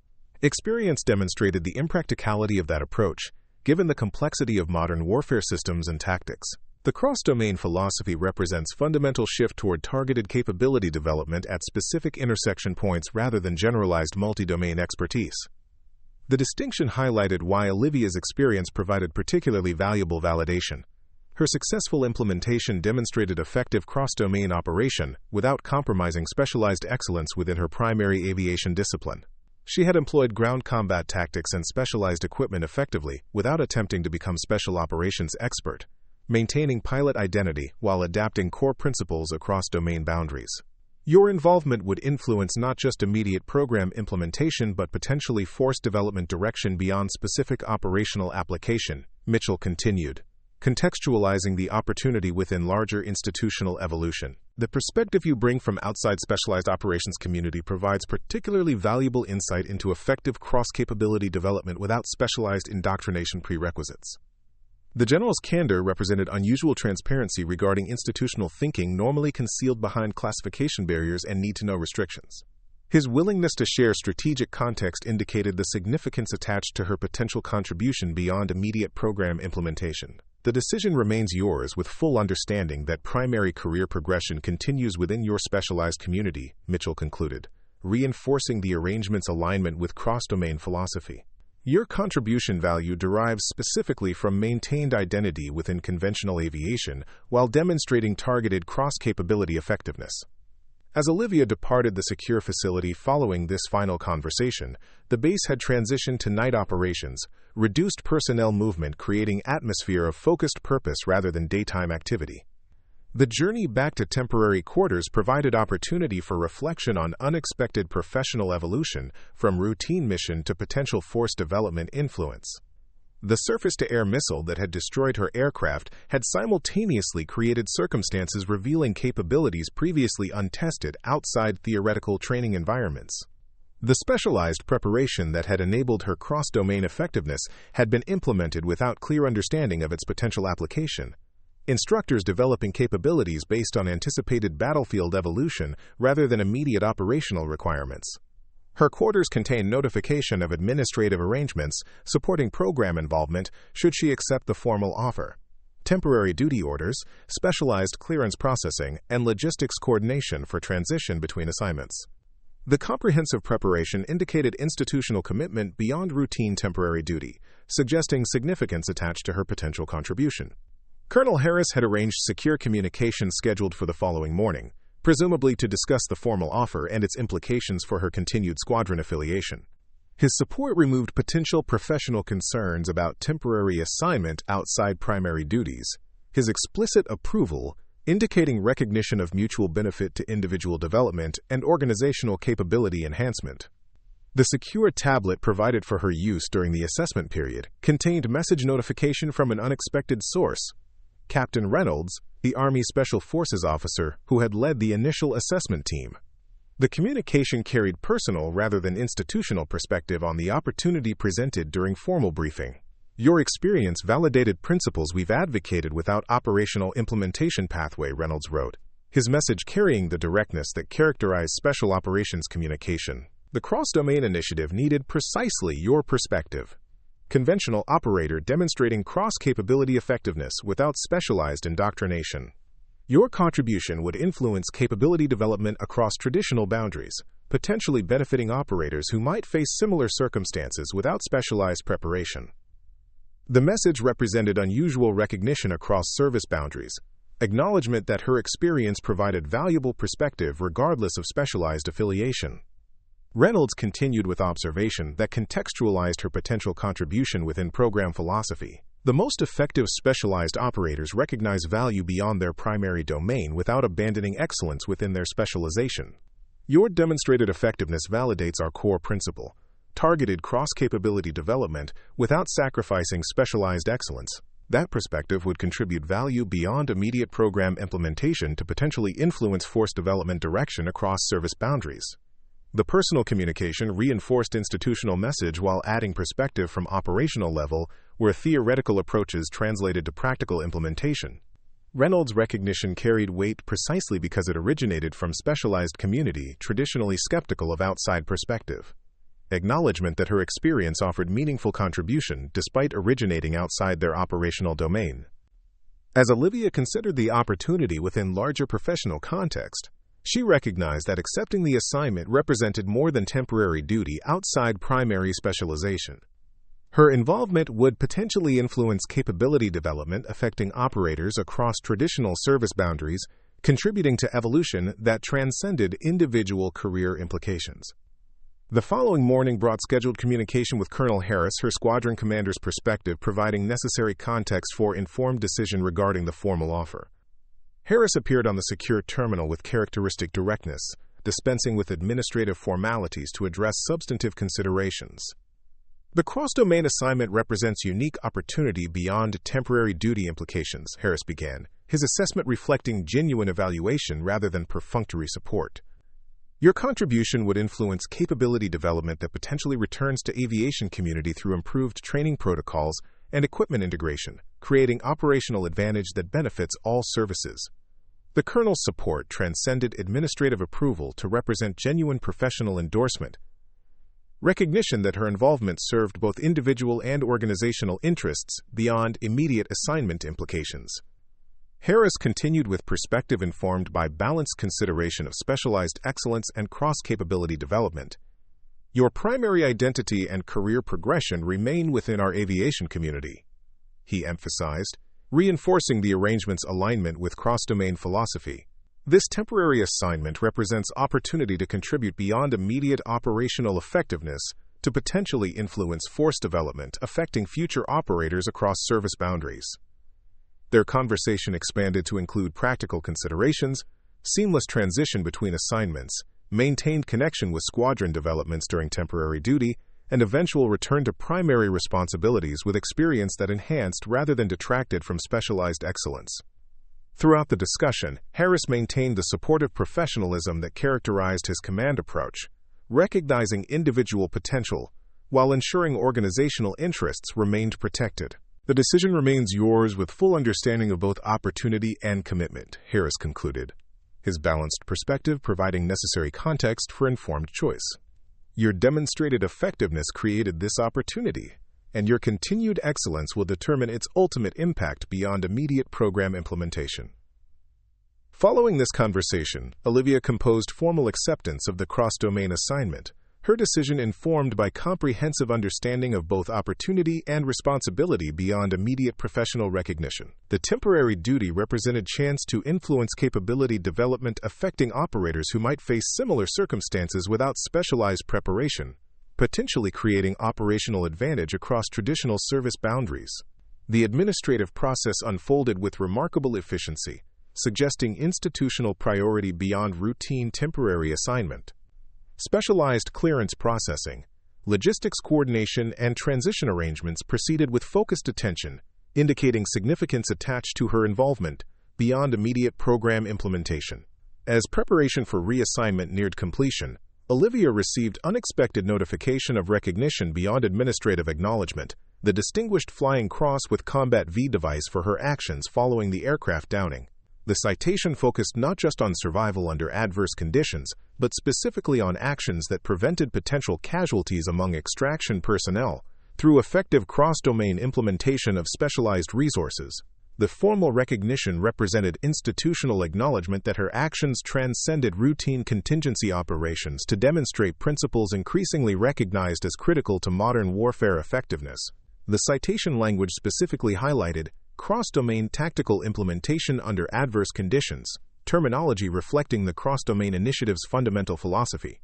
Experience demonstrated the impracticality of that approach, given the complexity of modern warfare systems and tactics. The cross-domain philosophy represents a fundamental shift toward targeted capability development at specific intersection points rather than generalized multi-domain expertise. The distinction highlighted why Olivia's experience provided particularly valuable validation. Her successful implementation demonstrated effective cross-domain operation without compromising specialized excellence within her primary aviation discipline. She had employed ground combat tactics and specialized equipment effectively without attempting to become special operations expert, maintaining pilot identity while adapting core principles across domain boundaries. Your involvement would influence not just immediate program implementation but potentially force development direction beyond specific operational application, Mitchell continued, contextualizing the opportunity within larger institutional evolution. The perspective you bring from outside specialized operations community provides particularly valuable insight into effective cross-capability development without specialized indoctrination prerequisites. The general's candor represented unusual transparency regarding institutional thinking normally concealed behind classification barriers and need-to-know restrictions. His willingness to share strategic context indicated the significance attached to her potential contribution beyond immediate program implementation. The decision remains yours with full understanding that primary career progression continues within your specialized community, Mitchell concluded, reinforcing the arrangement's alignment with cross-domain philosophy. Your contribution value derives specifically from maintained identity within conventional aviation while demonstrating targeted cross-capability effectiveness. As Olivia departed the secure facility following this final conversation, the base had transitioned to night operations, reduced personnel movement creating an atmosphere of focused purpose rather than daytime activity. The journey back to temporary quarters provided opportunity for reflection on unexpected professional evolution from routine mission to potential force development influence. The surface-to-air missile that had destroyed her aircraft had simultaneously created circumstances revealing capabilities previously untested outside theoretical training environments. The specialized preparation that had enabled her cross-domain effectiveness had been implemented without clear understanding of its potential application. Instructors developing capabilities based on anticipated battlefield evolution rather than immediate operational requirements. Her quarters contain notification of administrative arrangements supporting program involvement should she accept the formal offer, temporary duty orders, specialized clearance processing, and logistics coordination for transition between assignments. The comprehensive preparation indicated institutional commitment beyond routine temporary duty, suggesting significance attached to her potential contribution. Colonel Harris had arranged secure communication scheduled for the following morning, presumably to discuss the formal offer and its implications for her continued squadron affiliation. His support removed potential professional concerns about temporary assignment outside primary duties. His explicit approval, indicating recognition of mutual benefit to individual development and organizational capability enhancement. The secure tablet provided for her use during the assessment period contained message notification from an unexpected source, Captain Reynolds, the Army Special Forces officer who had led the initial assessment team. The communication carried personal rather than institutional perspective on the opportunity presented during formal briefing. Your experience validated principles we've advocated without operational implementation pathway, Reynolds wrote, his message carrying the directness that characterized special operations communication. The cross-domain initiative needed precisely your perspective. Conventional operator demonstrating cross-capability effectiveness without specialized indoctrination. Your contribution would influence capability development across traditional boundaries, potentially benefiting operators who might face similar circumstances without specialized preparation. The message represented unusual recognition across service boundaries, acknowledgement that her experience provided valuable perspective regardless of specialized affiliation. Reynolds continued with observation that contextualized her potential contribution within program philosophy. The most effective specialized operators recognize value beyond their primary domain without abandoning excellence within their specialization. Your demonstrated effectiveness validates our core principle, targeted cross-capability development without sacrificing specialized excellence. That perspective would contribute value beyond immediate program implementation to potentially influence force development direction across service boundaries. The personal communication reinforced institutional message while adding perspective from operational level where theoretical approaches translated to practical implementation. Reynolds' recognition carried weight precisely because it originated from specialized community traditionally skeptical of outside perspective. Acknowledgement that her experience offered meaningful contribution despite originating outside their operational domain. As Olivia considered the opportunity within larger professional context, she recognized that accepting the assignment represented more than temporary duty outside primary specialization. Her involvement would potentially influence capability development affecting operators across traditional service boundaries, contributing to evolution that transcended individual career implications. The following morning brought scheduled communication with Colonel Harris, her squadron commander's perspective providing necessary context for informed decision regarding the formal offer. Harris appeared on the secure terminal with characteristic directness, dispensing with administrative formalities to address substantive considerations. The cross-domain assignment represents unique opportunity beyond temporary duty implications, Harris began, his assessment reflecting genuine evaluation rather than perfunctory support. Your contribution would influence capability development that potentially returns to aviation community through improved training protocols and equipment integration, creating operational advantage that benefits all services. The Colonel's support transcended administrative approval to represent genuine professional endorsement, recognition that her involvement served both individual and organizational interests beyond immediate assignment implications. Harris continued with perspective informed by balanced consideration of specialized excellence and cross-capability development. Your primary identity and career progression remain within our aviation community, he emphasized, reinforcing the arrangement's alignment with cross-domain philosophy. This temporary assignment represents opportunity to contribute beyond immediate operational effectiveness to potentially influence force development affecting future operators across service boundaries. Their conversation expanded to include practical considerations, seamless transition between assignments, maintained connection with squadron developments during temporary duty, and eventual return to primary responsibilities with experience that enhanced rather than detracted from specialized excellence. Throughout the discussion, Harris maintained the supportive professionalism that characterized his command approach, recognizing individual potential while ensuring organizational interests remained protected. "The decision remains yours with full understanding of both opportunity and commitment," Harris concluded, his balanced perspective providing necessary context for informed choice. "Your demonstrated effectiveness created this opportunity, and your continued excellence will determine its ultimate impact beyond immediate program implementation." Following this conversation, Olivia composed formal acceptance of the cross-domain assignment, her decision informed by comprehensive understanding of both opportunity and responsibility beyond immediate professional recognition. The temporary duty represented chance to influence capability development affecting operators who might face similar circumstances without specialized preparation, potentially creating operational advantage across traditional service boundaries. The administrative process unfolded with remarkable efficiency, suggesting institutional priority beyond routine temporary assignment. Specialized clearance processing, logistics coordination, and transition arrangements proceeded with focused attention, indicating significance attached to her involvement beyond immediate program implementation. As preparation for reassignment neared completion, Olivia received unexpected notification of recognition beyond administrative acknowledgement, the Distinguished Flying Cross with Combat V device for her actions following the aircraft downing. The citation focused not just on survival under adverse conditions, but specifically on actions that prevented potential casualties among extraction personnel through effective cross-domain implementation of specialized resources. The formal recognition represented institutional acknowledgement that her actions transcended routine contingency operations to demonstrate principles increasingly recognized as critical to modern warfare effectiveness. The citation language specifically highlighted cross-domain tactical implementation under adverse conditions, terminology reflecting the cross-domain initiative's fundamental philosophy.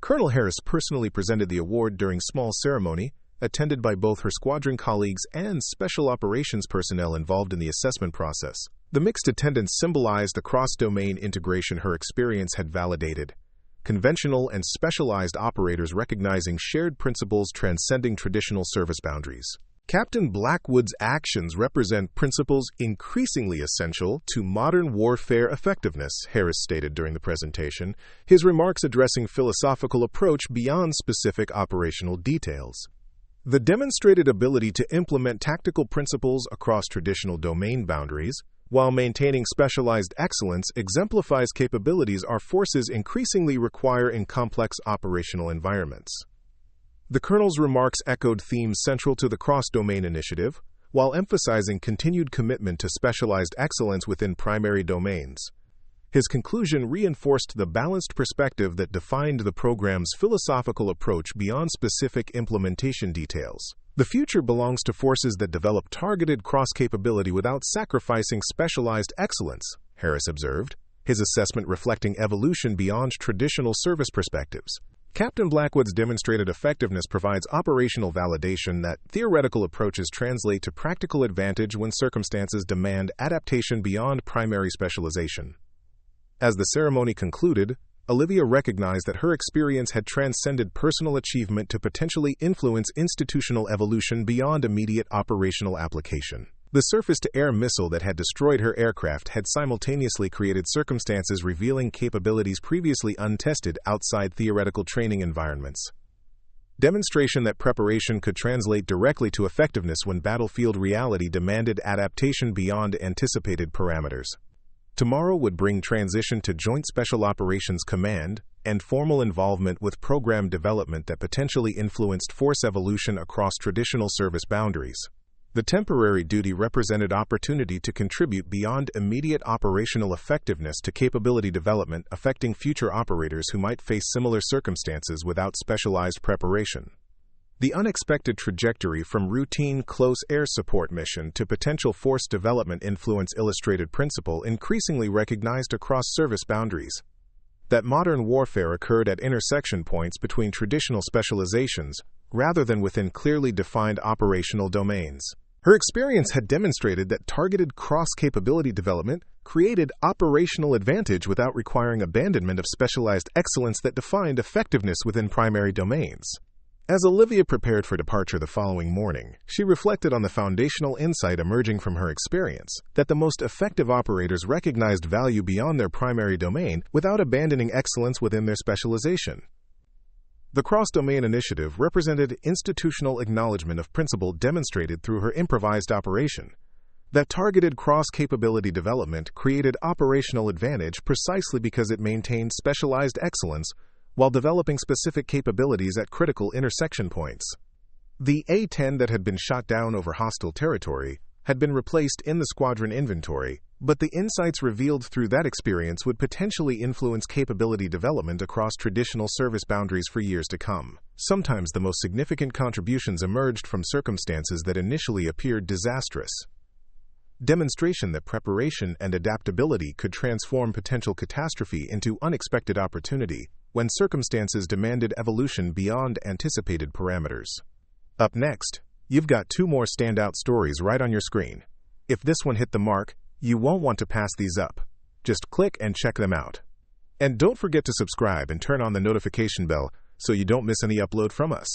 Colonel Harris personally presented the award during small ceremony, attended by both her squadron colleagues and special operations personnel involved in the assessment process. The mixed attendance symbolized the cross-domain integration her experience had validated, conventional and specialized operators recognizing shared principles transcending traditional service boundaries. Captain Blackwood's actions represent principles increasingly essential to modern warfare effectiveness, Harris stated during the presentation, his remarks addressing philosophical approach beyond specific operational details. The demonstrated ability to implement tactical principles across traditional domain boundaries, while maintaining specialized excellence, exemplifies capabilities our forces increasingly require in complex operational environments. The Colonel's remarks echoed themes central to the cross-domain initiative, while emphasizing continued commitment to specialized excellence within primary domains. His conclusion reinforced the balanced perspective that defined the program's philosophical approach beyond specific implementation details. The future belongs to forces that develop targeted cross-capability without sacrificing specialized excellence, Harris observed, his assessment reflecting evolution beyond traditional service perspectives. Captain Blackwood's demonstrated effectiveness provides operational validation that theoretical approaches translate to practical advantage when circumstances demand adaptation beyond primary specialization. As the ceremony concluded, Olivia recognized that her experience had transcended personal achievement to potentially influence institutional evolution beyond immediate operational application. The surface-to-air missile that had destroyed her aircraft had simultaneously created circumstances revealing capabilities previously untested outside theoretical training environments. Demonstration that preparation could translate directly to effectiveness when battlefield reality demanded adaptation beyond anticipated parameters. Tomorrow would bring transition to Joint Special Operations Command and formal involvement with program development that potentially influenced force evolution across traditional service boundaries. The temporary duty represented opportunity to contribute beyond immediate operational effectiveness to capability development affecting future operators who might face similar circumstances without specialized preparation. The unexpected trajectory from routine close air support mission to potential force development influence illustrated principle increasingly recognized across service boundaries. That modern warfare occurred at intersection points between traditional specializations, rather than within clearly defined operational domains. Her experience had demonstrated that targeted cross-capability development created operational advantage without requiring abandonment of specialized excellence that defined effectiveness within primary domains. As Olivia prepared for departure the following morning, she reflected on the foundational insight emerging from her experience, that the most effective operators recognized value beyond their primary domain without abandoning excellence within their specialization. The cross-domain initiative represented institutional acknowledgement of principle demonstrated through her improvised operation. That targeted cross-capability development created operational advantage precisely because it maintained specialized excellence while developing specific capabilities at critical intersection points. The A-10 that had been shot down over hostile territory had been replaced in the squadron inventory, but the insights revealed through that experience would potentially influence capability development across traditional service boundaries for years to come. Sometimes the most significant contributions emerged from circumstances that initially appeared disastrous. Demonstration that preparation and adaptability could transform potential catastrophe into unexpected opportunity when circumstances demanded evolution beyond anticipated parameters. Up next, you've got 2 more standout stories right on your screen. If this one hit the mark, you won't want to pass these up. Just click and check them out. And don't forget to subscribe and turn on the notification bell so you don't miss any upload from us.